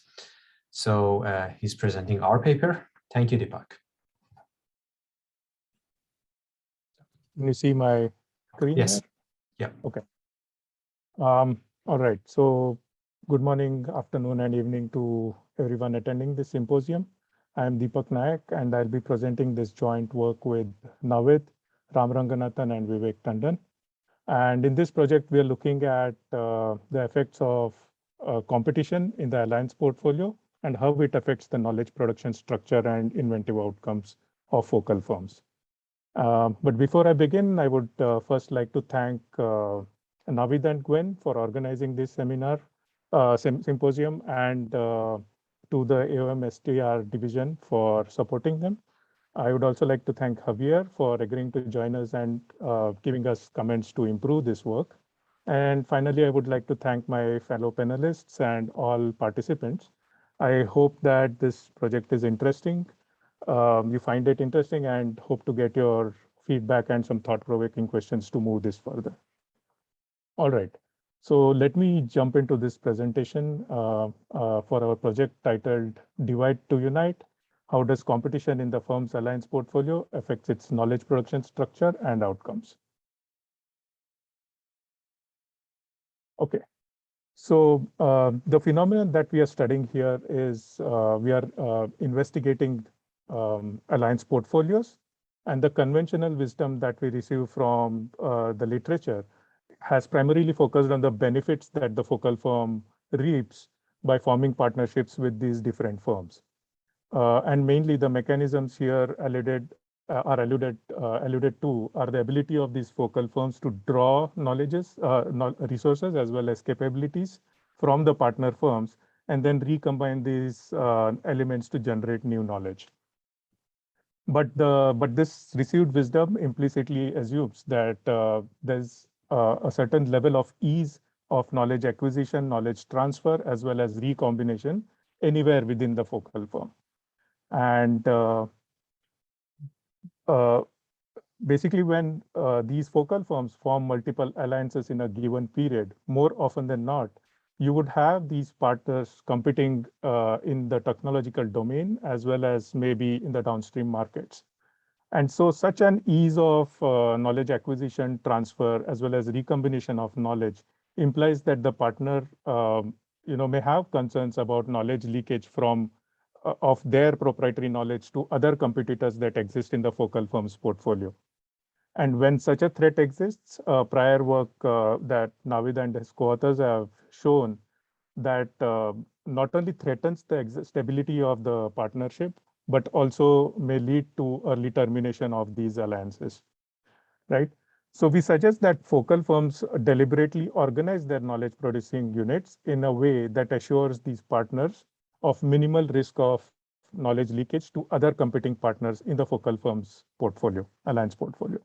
So he's presenting our paper. Thank you, Deepak. Can you see my screen? Yes. Here? Yeah. Okay. All right. So good morning, afternoon, and evening to everyone attending this symposium. I'm Deepak Nayak, and I'll be presenting this joint work with Navid, Ram Ranganathan, and Vivek Tandon. And in this project, we are looking at the effects of competition in the alliance portfolio and how it affects the knowledge production structure and inventive outcomes of focal firms. But before I begin, I would first like to thank Navid and Gwen for organizing this seminar, symposium, and to the AOM STR division for supporting them. I would also like to thank Xavier for agreeing to join us and giving us comments to improve this work. And finally, I would like to thank my fellow panelists and all participants. I hope that this project is interesting. You find it interesting, and hope to get your feedback and some thought-provoking questions to move this further. All right, so let me jump into this presentation for our project titled Divide to Unite. How does competition in the firm's alliance portfolio affects its knowledge production structure and outcomes? Okay, so the phenomenon that we are studying here is we are investigating alliance portfolios, and the conventional wisdom that we receive from the literature has primarily focused on the benefits that the focal firm reaps by forming partnerships with these different firms. And mainly the mechanisms here alluded to are the ability of these focal firms to draw resources as well as capabilities from the partner firms, and then recombine these elements to generate new knowledge. But this received wisdom implicitly assumes that there's a certain level of ease of knowledge acquisition, knowledge transfer, as well as recombination anywhere within the focal firm. And basically, when these focal firms form multiple alliances in a given period, more often than not, you would have these partners competing in the technological domain as well as maybe in the downstream markets. And so such an ease of knowledge acquisition, transfer, as well as recombination of knowledge implies that the partner may have concerns about knowledge leakage from of their proprietary knowledge to other competitors that exist in the focal firm's portfolio. And when such a threat exists, prior work that Navid and his co-authors have shown that not only threatens the stability of the partnership, but also may lead to early termination of these alliances, right? So we suggest that focal firms deliberately organize their knowledge producing units in a way that assures these partners of minimal risk of knowledge leakage to other competing partners in the focal firm's portfolio, alliance portfolio.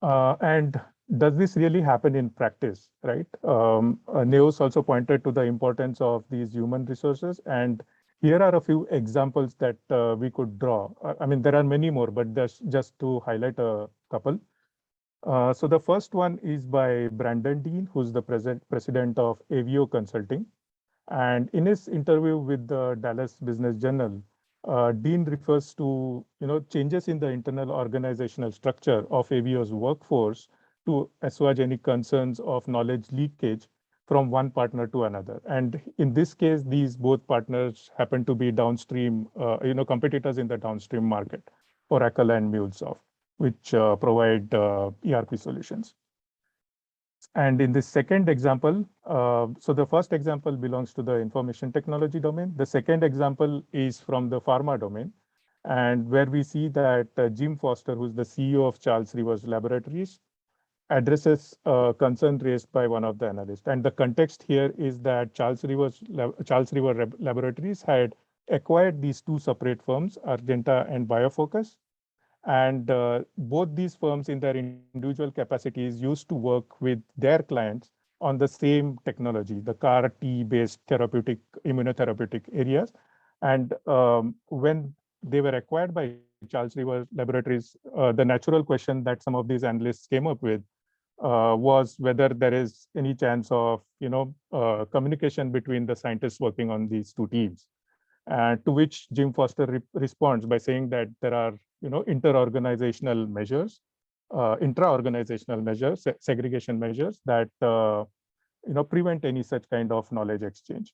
And does this really happen in practice, right? Neus also pointed to the importance of these human resources, and here are a few examples that we could draw. I mean, there are many more, but just to highlight a couple. So the first one is by Brandon Dean, who's the president of Avio Consulting. And in his interview with the Dallas Business Journal, Dean refers to changes in the internal organizational structure of AVO's workforce to assuage any concerns of knowledge leakage from one partner to another. And in this case, these both partners happen to be downstream, competitors in the downstream market, Oracle and MuleSoft, which provide ERP solutions. And in this second example, so the first example belongs to the information technology domain. The second example is from the pharma domain, and where we see that Jim Foster, who's the CEO of Charles River's Laboratories, addresses a concern raised by one of the analysts. And the context here is that Charles River Laboratories had acquired these two separate firms, Argenta and Biofocus. And both these firms in their individual capacities used to work with their clients on the same technology, the CAR-T-based therapeutic, immunotherapeutic areas. And when they were acquired by Charles River Laboratories, the natural question that some of these analysts came up with was whether there is any chance of communication between the scientists working on these two teams. To which Jim Foster responds by saying that there are inter-organizational measures, intra-organizational measures, segregation measures that prevent any such kind of knowledge exchange.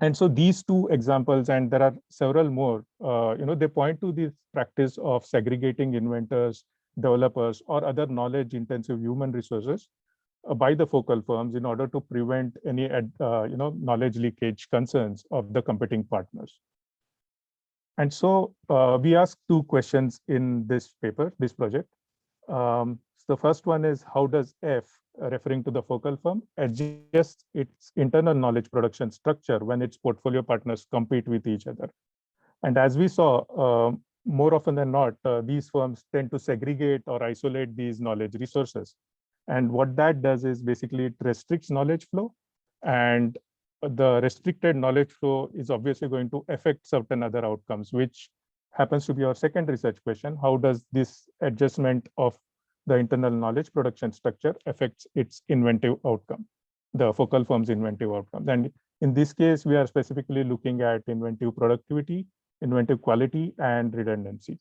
And so these two examples, and there are several more, they point to this practice of segregating inventors, developers, or other knowledge-intensive human resources by the focal firms in order to prevent any knowledge leakage concerns of the competing partners. And so we asked two questions in this paper, this project. So the first one is, how does F, referring to the focal firm, adjust its internal knowledge production structure when its portfolio partners compete with each other? And as we saw, more often than not, these firms tend to segregate or isolate these knowledge resources. And what that does is basically it restricts knowledge flow, and the restricted knowledge flow is obviously going to affect certain other outcomes, which happens to be our second research question. How does this adjustment of the internal knowledge production structure affects its inventive outcome, the focal firm's inventive outcome? And in this case, we are specifically looking at inventive productivity, inventive quality, and redundancy.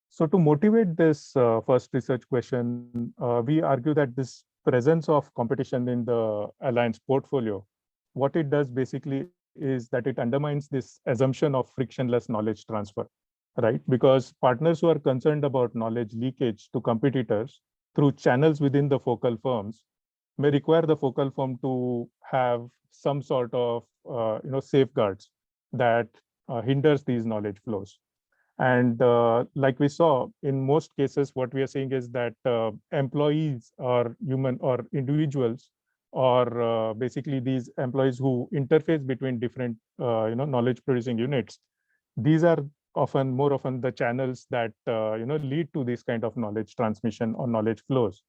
So to motivate this first research question, we argue that this presence of competition in the alliance portfolio, what it does basically is that it undermines this assumption of frictionless knowledge transfer, right? Because partners who are concerned about knowledge leakage to competitors through channels within the focal firms may require the focal firm to have some sort of safeguards that hinders these knowledge flows. And like we saw, in most cases, what we are seeing is that employees or human or individuals, or basically these employees who interface between different knowledge producing units, these are more often the channels that lead to this kind of knowledge transmission or knowledge flows.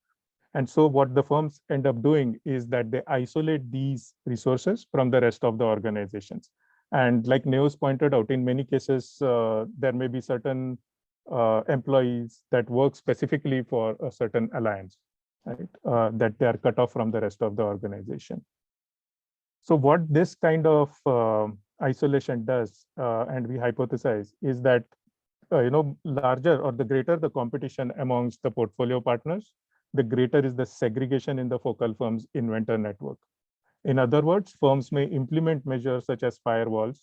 And so what the firms end up doing is that they isolate these resources from the rest of the organizations. And like Neus pointed out, in many cases, there may be certain employees that work specifically for a certain alliance, right? That they are cut off from the rest of the organization. So what this kind of isolation does, and we hypothesize, is that larger or the greater the competition amongst the portfolio partners, the greater is the segregation in the focal firm's inventor network. In other words, firms may implement measures such as firewalls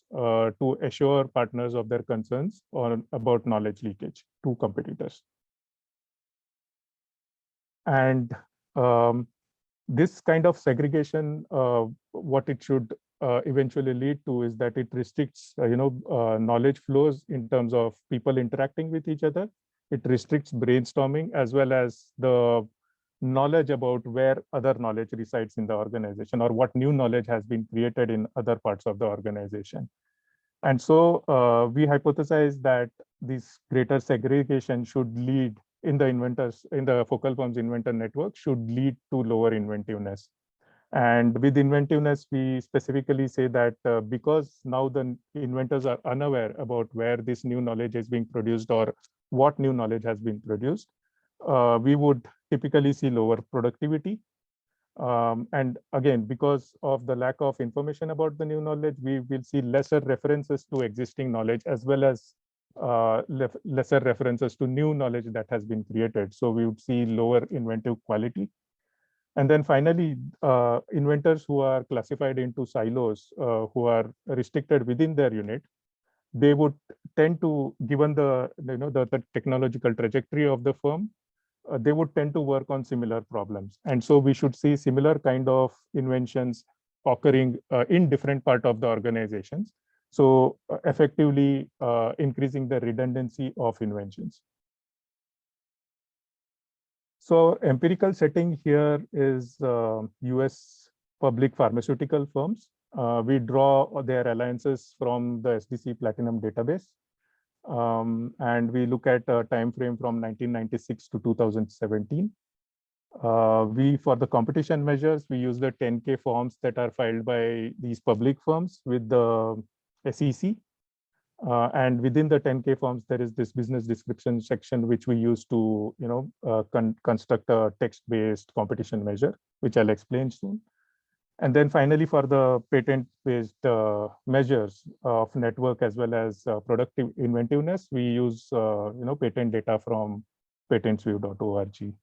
to assure partners of their concerns about knowledge leakage to competitors. And this kind of segregation, what it should eventually lead to is that it restricts knowledge flows in terms of people interacting with each other. It restricts brainstorming as well as the knowledge about where other knowledge resides in the organization, or what new knowledge has been created in other parts of the organization. And so we hypothesize that this greater segregation should lead in the focal firm's inventor network should lead to lower inventiveness. And with inventiveness, we specifically say that because now the inventors are unaware about where this new knowledge is being produced or what new knowledge has been produced, we would typically see lower productivity. And again, because of the lack of information about the new knowledge, we will see lesser references to existing knowledge as well as lesser references to new knowledge that has been created. So we would see lower inventive quality. And then finally, inventors who are classified into silos, who are restricted within their unit, they would tend to, given the the technological trajectory of the firm, they would tend to work on similar problems. And so we should see similar kind of inventions occurring in different part of the organizations. So effectively increasing the redundancy of inventions. So empirical setting here is US public pharmaceutical firms. We draw their alliances from the SDC Platinum database. And we look at a time frame from 1996 to 2017. For the competition measures, we use the 10K forms that are filed by these public firms with the SEC. And within the 10K forms, there is this business description section, which we use to construct a text-based competition measure, which I'll explain soon. And then finally, for the patent-based measures of network as well as productive inventiveness, we use patent data from patentsview.org.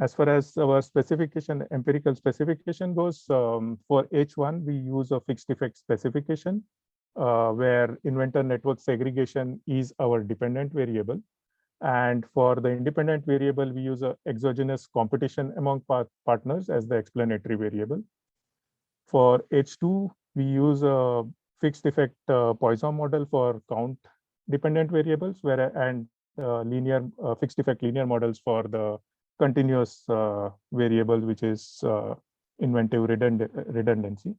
As far as our specification, empirical specification goes, for H1, we use a fixed effect specification where inventor network segregation is our dependent variable. And for the independent variable, we use a exogenous competition among partners as the explanatory variable. For H2, we use a fixed effect Poisson model for count dependent variables, and linear fixed effect linear models for the continuous variable, which is inventive redundancy.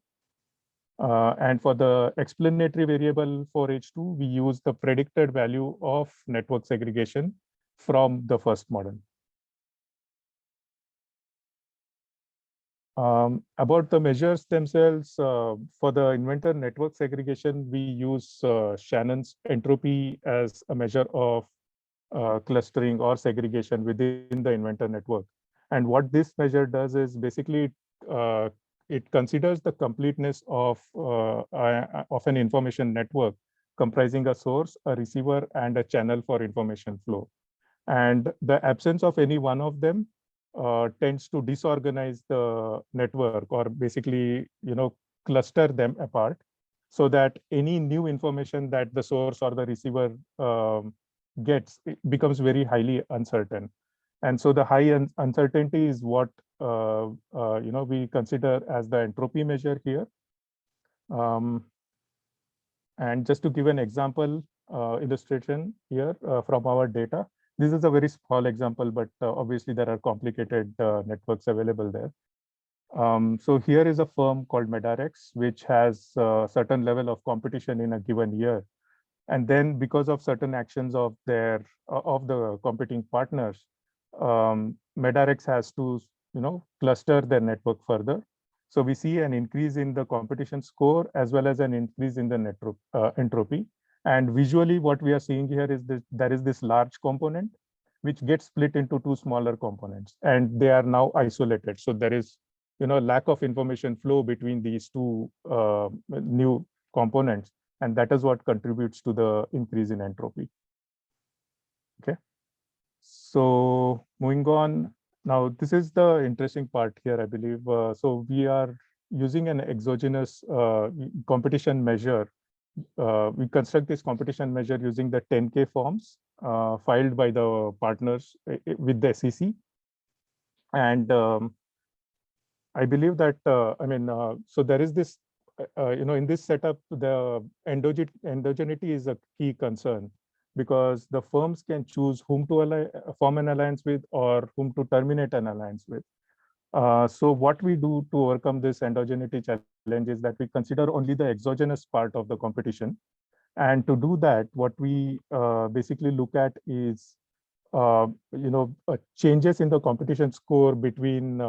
And for the explanatory variable for H2, we use the predicted value of network segregation from the first model. About the measures themselves, for the inventor network segregation, we use Shannon's entropy as a measure of clustering or segregation within the inventor network. And what this measure does is basically it considers the completeness of an information network comprising a source, a receiver, and a channel for information flow. And the absence of any one of them tends to disorganize the network, or basically, cluster them apart, so that any new information that the source or the receiver gets, it becomes very highly uncertain. And so the high uncertainty is what we consider as the entropy measure here. And just to give an example illustration here from our data, this is a very small example, but obviously there are complicated networks available there. So here is a firm called Medarex, which has a certain level of competition in a given year. And then because of certain actions of the competing partners, Medarex has to cluster their network further. So we see an increase in the competition score as well as an increase in the entropy. And visually, what we are seeing here is that there is this large component which gets split into two smaller components, and they are now isolated. So there is lack of information flow between these two new components, and that is what contributes to the increase in entropy. Okay. So moving on, now this is the interesting part here, I believe. So we are using an exogenous competition measure. We construct this competition measure using the 10K forms filed by the partners with the SEC. And I believe that, so there is this, in this setup, the endogeneity is a key concern, because the firms can choose whom to form an alliance with or whom to terminate an alliance with. So what we do to overcome this endogeneity challenge is that we consider only the exogenous part of the competition. And to do that, what we basically look at is, changes in the competition score between,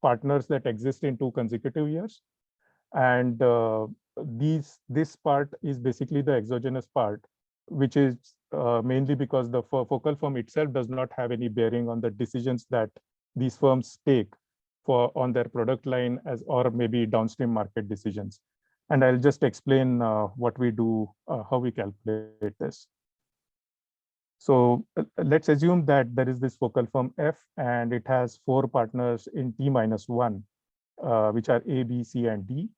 partners that exist in 2 consecutive years. And this part is basically the exogenous part, which is mainly because the focal firm itself does not have any bearing on the decisions that these firms take on their product line or maybe downstream market decisions. And I'll just explain what we do, how we calculate this. So let's assume that there is this focal firm F and it has 4 partners in T-1, which are A, B, C, and D.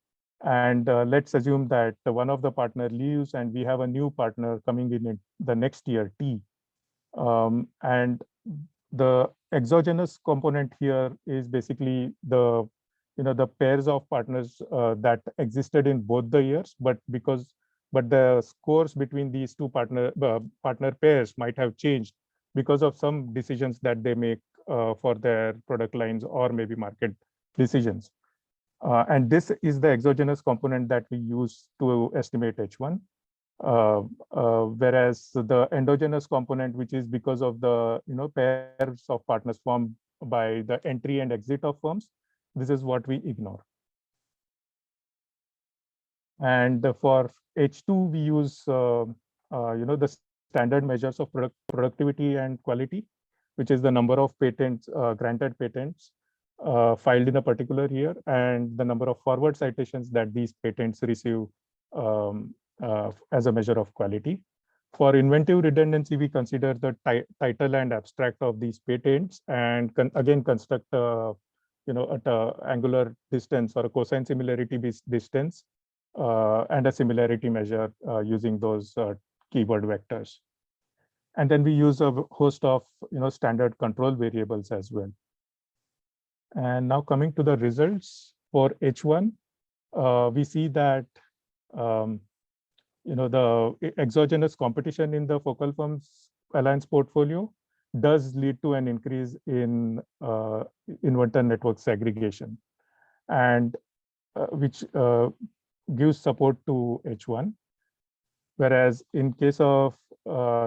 And let's assume that one of the partner leaves and we have a new partner coming in the next year, T. And the exogenous component here is basically the pairs of partners that existed in both the years, but the scores between these two partner pairs might have changed because of some decisions that they make for their product lines or maybe market decisions. And this is the exogenous component that we use to estimate H1. Whereas the endogenous component, which is because of the pairs of partners formed by the entry and exit of firms, this is what we ignore. And for H2, we use the standard measures of productivity and quality, which is the number of patents, granted patents filed in a particular year, and the number of forward citations that these patents receive as a measure of quality. For inventive redundancy, we consider the title and abstract of these patents, and again construct at a angular distance or a cosine similarity distance and a similarity measure using those keyword vectors. And then we use a host of standard control variables as well. And now coming to the results for H1, we see that the exogenous competition in the focal firms alliance portfolio does lead to an increase in inventor network segregation, and which gives support to H1. Whereas in case of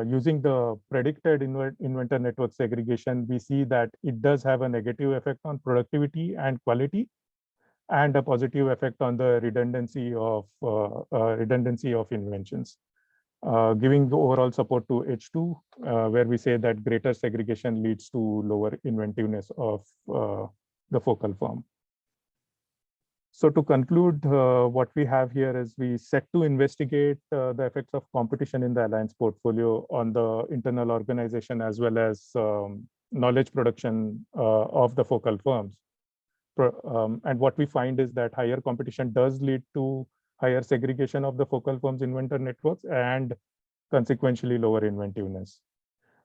using the predicted inventor network segregation, we see that it does have a negative effect on productivity and quality, and a positive effect on the redundancy of inventions, giving the overall support to H2, where we say that greater segregation leads to lower inventiveness of the focal firm. So to conclude, what we have here is we set to investigate the effects of competition in the alliance portfolio on the internal organization as well as knowledge production of the focal firms. And what we find is that higher competition does lead to higher segregation of the focal firms inventor networks and consequentially lower inventiveness.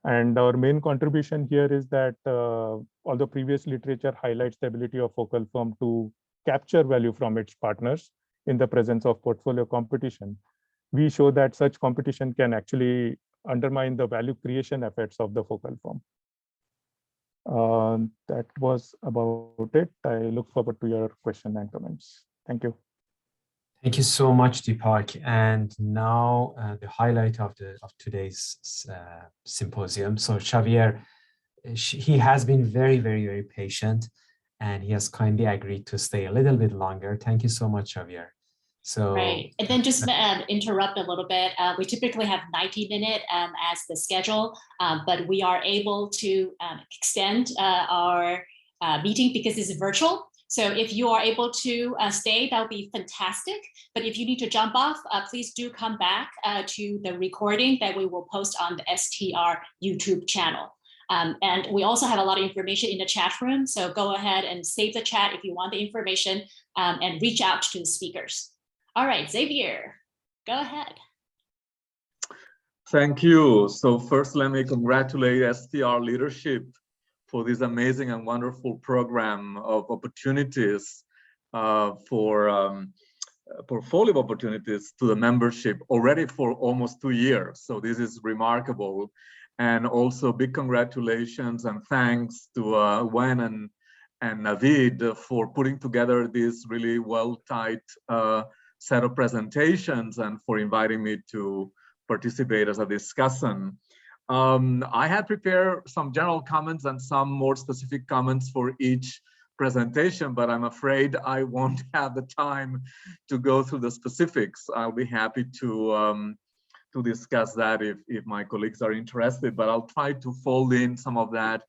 And our main contribution here is that although previous literature highlights the ability of focal firm to capture value from its partners in the presence of portfolio competition, we show that such competition can actually undermine the value creation efforts of the focal firm. That was about it. I look forward to your question and comments. Thank you. Thank you so much, Deepak. And now the highlight of today's symposium. So Xavier, he has been very, very, very patient, and he has kindly agreed to stay a little bit longer. Thank you so much, Xavier. So, right. And then just interrupt a little bit. We typically have 90 minutes as the schedule, but we are able to extend our meeting because it's virtual. So if you are able to stay, that would be fantastic. But if you need to jump off, please do come back to the recording that we will post on the STR YouTube channel. And we also have a lot of information in the chat room. So go ahead and save the chat if you want the information and reach out to the speakers. All right, Xavier, go ahead. Thank you. So first, let me congratulate STR leadership for this amazing and wonderful program of opportunities for portfolio opportunities to the membership already for almost 2 years. So this is remarkable. And also big congratulations and thanks to Gwen and Navid for putting together this really well-tight set of presentations and for inviting me to participate as a discussant. I had prepared some general comments and some more specific comments for each presentation, but I'm afraid I won't have the time to go through the specifics. I'll be happy to discuss that if my colleagues are interested, but I'll try to fold in some of that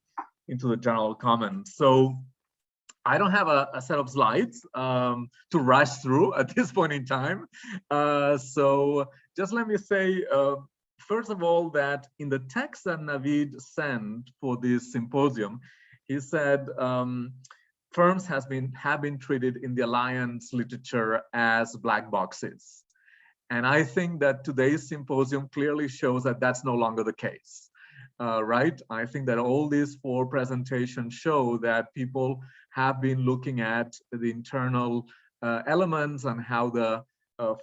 into the general comments. So I don't have a set of slides to rush through at this point in time. So just let me say, first of all, that in the text that Navid sent for this symposium, he said firms have been treated in the alliance literature as black boxes. And I think that today's symposium clearly shows that that's no longer the case, right? I think that all these 4 presentations show that people have been looking at the internal elements and how the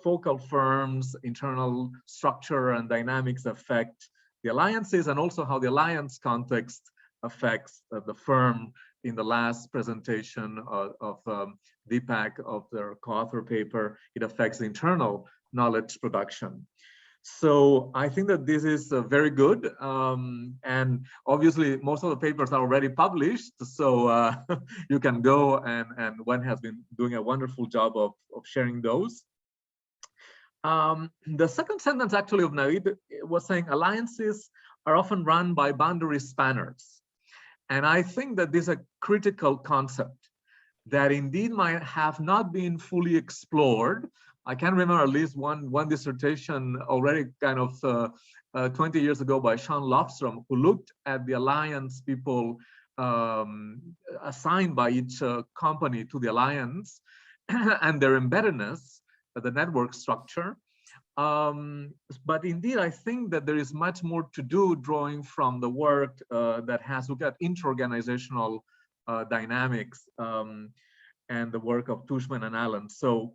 focal firms' internal structure and dynamics affect the alliances, and also how the alliance context affects the firm. In the last presentation of Deepak of their co-author paper, it affects the internal knowledge production. So I think that this is very good. And obviously, most of the papers are already published. So you can go, and Gwen has been doing a wonderful job of sharing those. The second sentence actually of Navid was saying alliances are often run by boundary spanners. And I think that this is a critical concept that indeed might have not been fully explored. I can remember at least one dissertation already kind of 20 years ago by Sean Lofstrom, who looked at the alliance people assigned by each company to the alliance and their embeddedness, the network structure. But indeed, I think that there is much more to do drawing from the work that has looked at inter-organizational dynamics and the work of Tushman and Allen. So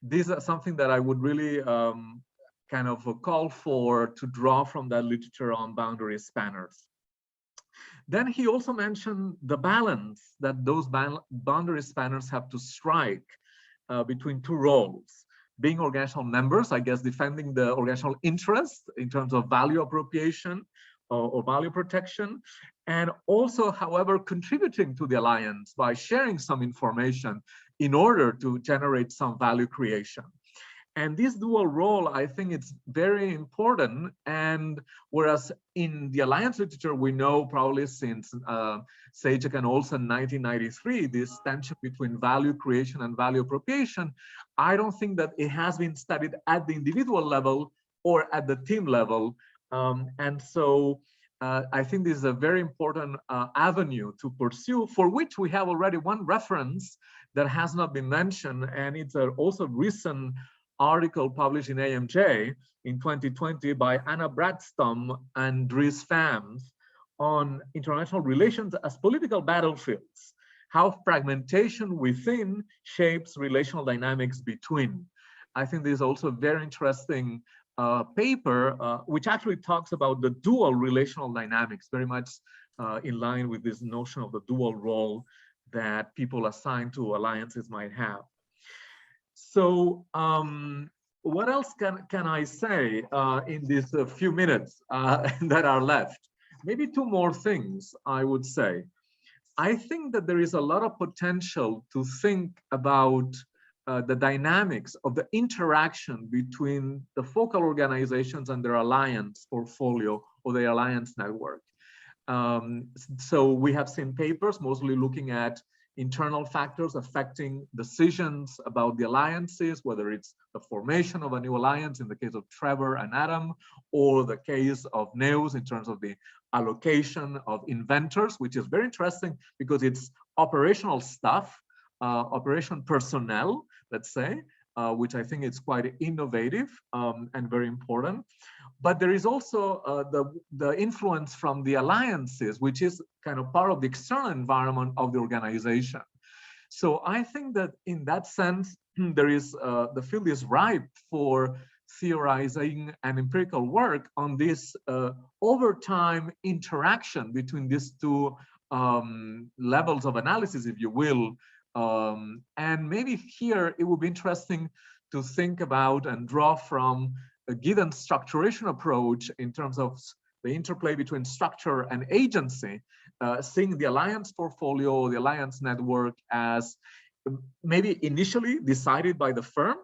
these are something that I would really kind of call for to draw from that literature on boundary spanners. Then he also mentioned the balance that those boundary spanners have to strike between 2 roles. Being organizational members, I guess, defending the organizational interest in terms of value appropriation or value protection, and also, however, contributing to the alliance by sharing some information in order to generate some value creation. And this dual role, I think it's very important. And whereas in the alliance literature, we know probably since Sajak and Olsen 1993, this tension between value creation and value appropriation, I don't think that it has been studied at the individual level or at the team level. And so I think this is a very important avenue to pursue, for which we have already one reference that has not been mentioned. And it's also recent article published in AMJ in 2020 by Anna Bradstom and Dries Phams on international relations as political battlefields, how fragmentation within shapes relational dynamics between. I think this is also a very interesting paper, which actually talks about the dual relational dynamics, very much in line with this notion of the dual role that people assigned to alliances might have. So what else can I say in these few minutes that are left? Maybe 2 more things I would say. I think that there is a lot of potential to think about the dynamics of the interaction between the focal organizations and their alliance portfolio or their alliance network. So we have seen papers mostly looking at internal factors affecting decisions about the alliances, whether it's the formation of a new alliance in the case of Trevor and Adam, or the case of Neus in terms of the allocation of inventors, which is very interesting because it's operational stuff, operation personnel, let's say, which I think is quite innovative and very important. But there is also the influence from the alliances, which is kind of part of the external environment of the organization. So I think that in that sense, there is the field is ripe for theorizing and empirical work on this over time interaction between these 2 levels of analysis, if you will. And maybe here it would be interesting to think about and draw from a given structuration approach in terms of the interplay between structure and agency, seeing the alliance portfolio, the alliance network as maybe initially decided by the firm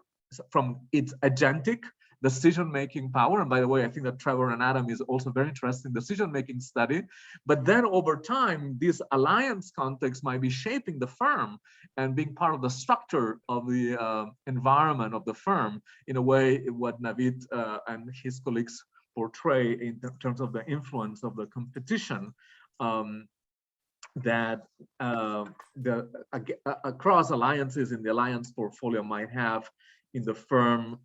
from its agentic decision-making power. And by the way, I think that Trevor and Adam is also very interested in decision-making study. But then over time, this alliance context might be shaping the firm and being part of the structure of the environment of the firm in a way what Navid and his colleagues portray in terms of the influence of the competition that across alliances in the alliance portfolio might have in the firm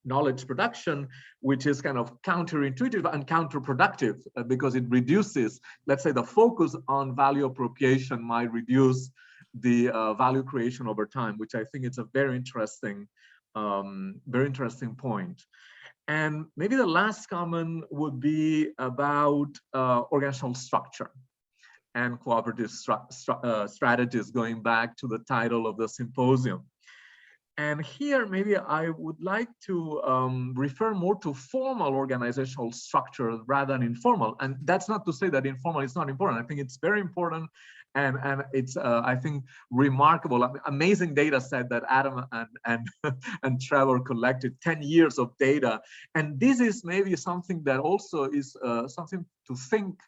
knowledge production, which is kind of counterintuitive and counterproductive because it reduces, let's say, the focus on value appropriation might reduce the value creation over time, which I think is a very interesting point. And maybe the last comment would be about organizational structure and cooperative strategies, going back to the title of the symposium. And here, maybe I would like to refer more to formal organizational structure rather than informal. And that's not to say that informal is not important. I think it's very important. And it's, I think, remarkable, amazing data set that Adam and Trevor collected, 10 years of data. And this is maybe something that also is something to think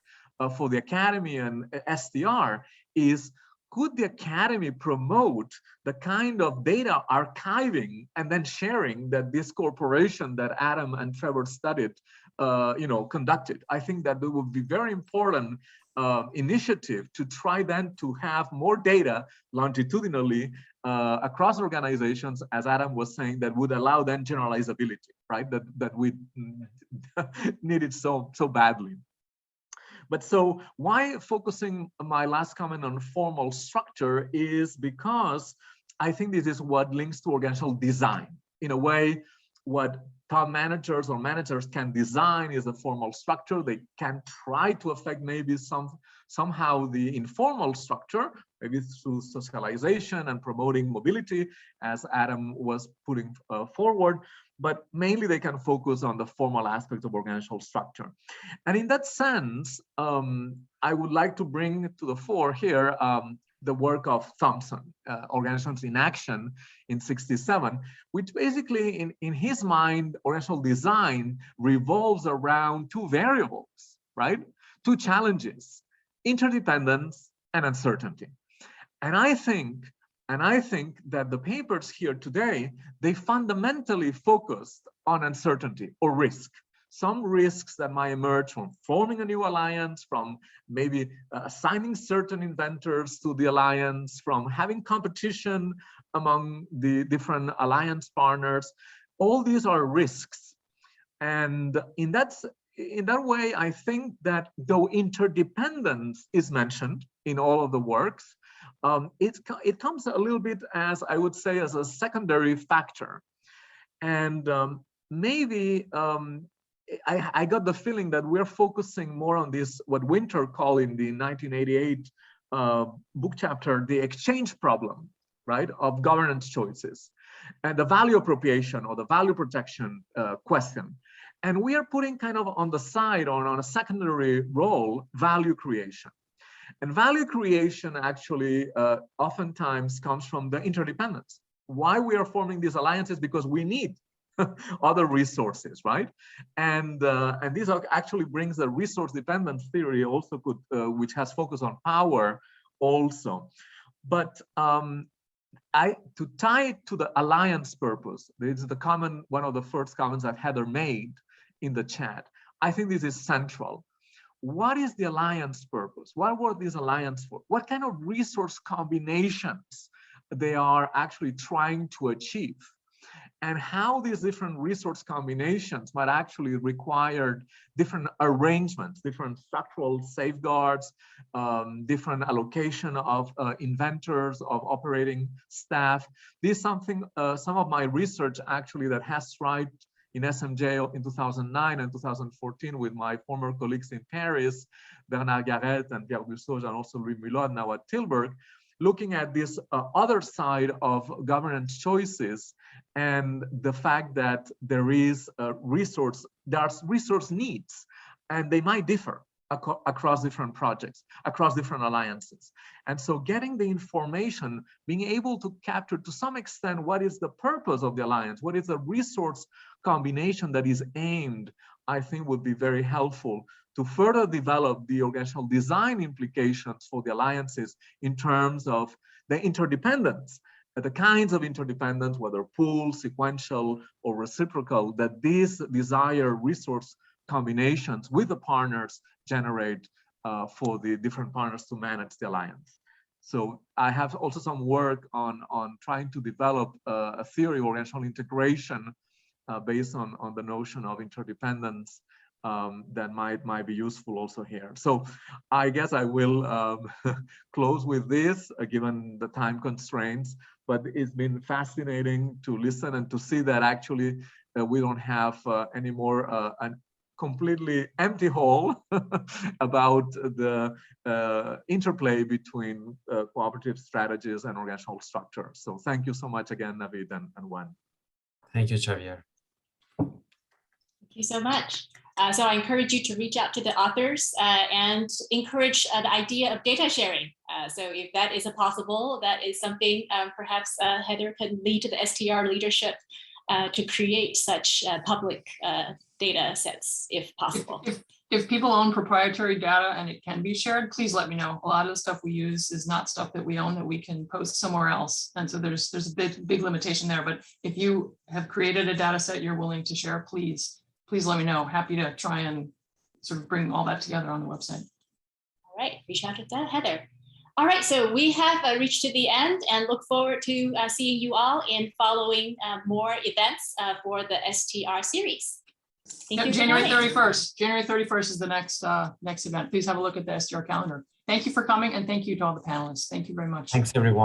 for the Academy and STR is, could the Academy promote the kind of data archiving and then sharing that this corporation that Adam and Trevor studied, conducted? I think that it would be very important initiative to try then to have more data longitudinally across organizations, as Adam was saying, that would allow then generalizability, right? That we needed so badly. But so why focusing my last comment on formal structure is because I think this is what links to organizational design. In a way, what top managers or managers can design is a formal structure. They can try to affect maybe somehow the informal structure, maybe through socialization and promoting mobility, as Adam was putting forward. But mainly they can focus on the formal aspects of organizational structure. And in that sense, I would like to bring to the fore here the work of Thompson, Organizations in Action in '67, which basically in his mind, organizational design revolves around two variables, right? Two challenges, interdependence and uncertainty. And I think that the papers here today, they fundamentally focused on uncertainty or risk. Some risks that might emerge from forming a new alliance, from maybe assigning certain inventors to the alliance, from having competition among the different alliance partners. All these are risks. And in that way, I think that though interdependence is mentioned in all of the works, it comes a little bit as, I would say, as a secondary factor. And maybe I got the feeling that we're focusing more on this, what Winter called in the 1988 book chapter, the exchange problem, right, of governance choices, and the value appropriation or the value protection question. And we are putting kind of on the side, or on a secondary role, value creation. And value creation actually oftentimes comes from the interdependence. Why we are forming these alliances? Because we need other resources, right? And this actually brings the resource dependence theory also, which has focus on power also. But to tie it to the alliance purpose, this is the comment, one of the first comments that Heather made in the chat. I think this is central. What is the alliance purpose? What were these alliances for? What kind of resource combinations they are actually trying to achieve? And how these different resource combinations might actually require different arrangements, different structural safeguards, different allocation of inventors, of operating staff. This is something, some of my research actually that has thrived in SMJ in 2009 and 2014 with my former colleagues in Paris, Bernard Garrett and Pierre Bussoge, and also Louis Mulot now at Tilburg, looking at this other side of governance choices and the fact that there is resource needs, and they might differ across different projects, across different alliances. And so getting the information, being able to capture to some extent what is the purpose of the alliance, what is the resource combination that is aimed, I think would be very helpful to further develop the organizational design implications for the alliances in terms of the interdependence, the kinds of interdependence, whether pool, sequential, or reciprocal, that these desired resource combinations with the partners generate for the different partners to manage the alliance. So I have also some work on trying to develop a theory of organizational integration based on the notion of interdependence that might be useful also here. So I guess I will close with this, given the time constraints, but it's been fascinating to listen and to see that actually we don't have anymore an completely empty hall about the interplay between cooperative strategies and organizational structures. So thank you so much again, Navid and Gwen. Thank you, Xavier. Thank you so much. So I encourage you to reach out to the authors and encourage the idea of data sharing. So if that is possible, that is something perhaps Heather can lead to the STR leadership to create such public data sets, if possible. If people own proprietary data and it can be shared, please let me know. A lot of the stuff we use is not stuff that we own that we can post somewhere else. And so there's a big limitation there. But if you have created a data set you're willing to share, please let me know. Happy to try and sort of bring all that together on the website. All right, reach out to that, Heather. All right, so we have reached to the end and look forward to seeing you all in following more events for the STR series. Thank you. January 31st. January 31st is the next event. Please have a look at the STR calendar. Thank you for coming, and thank you to all the panelists. Thank you very much. Thanks, everyone.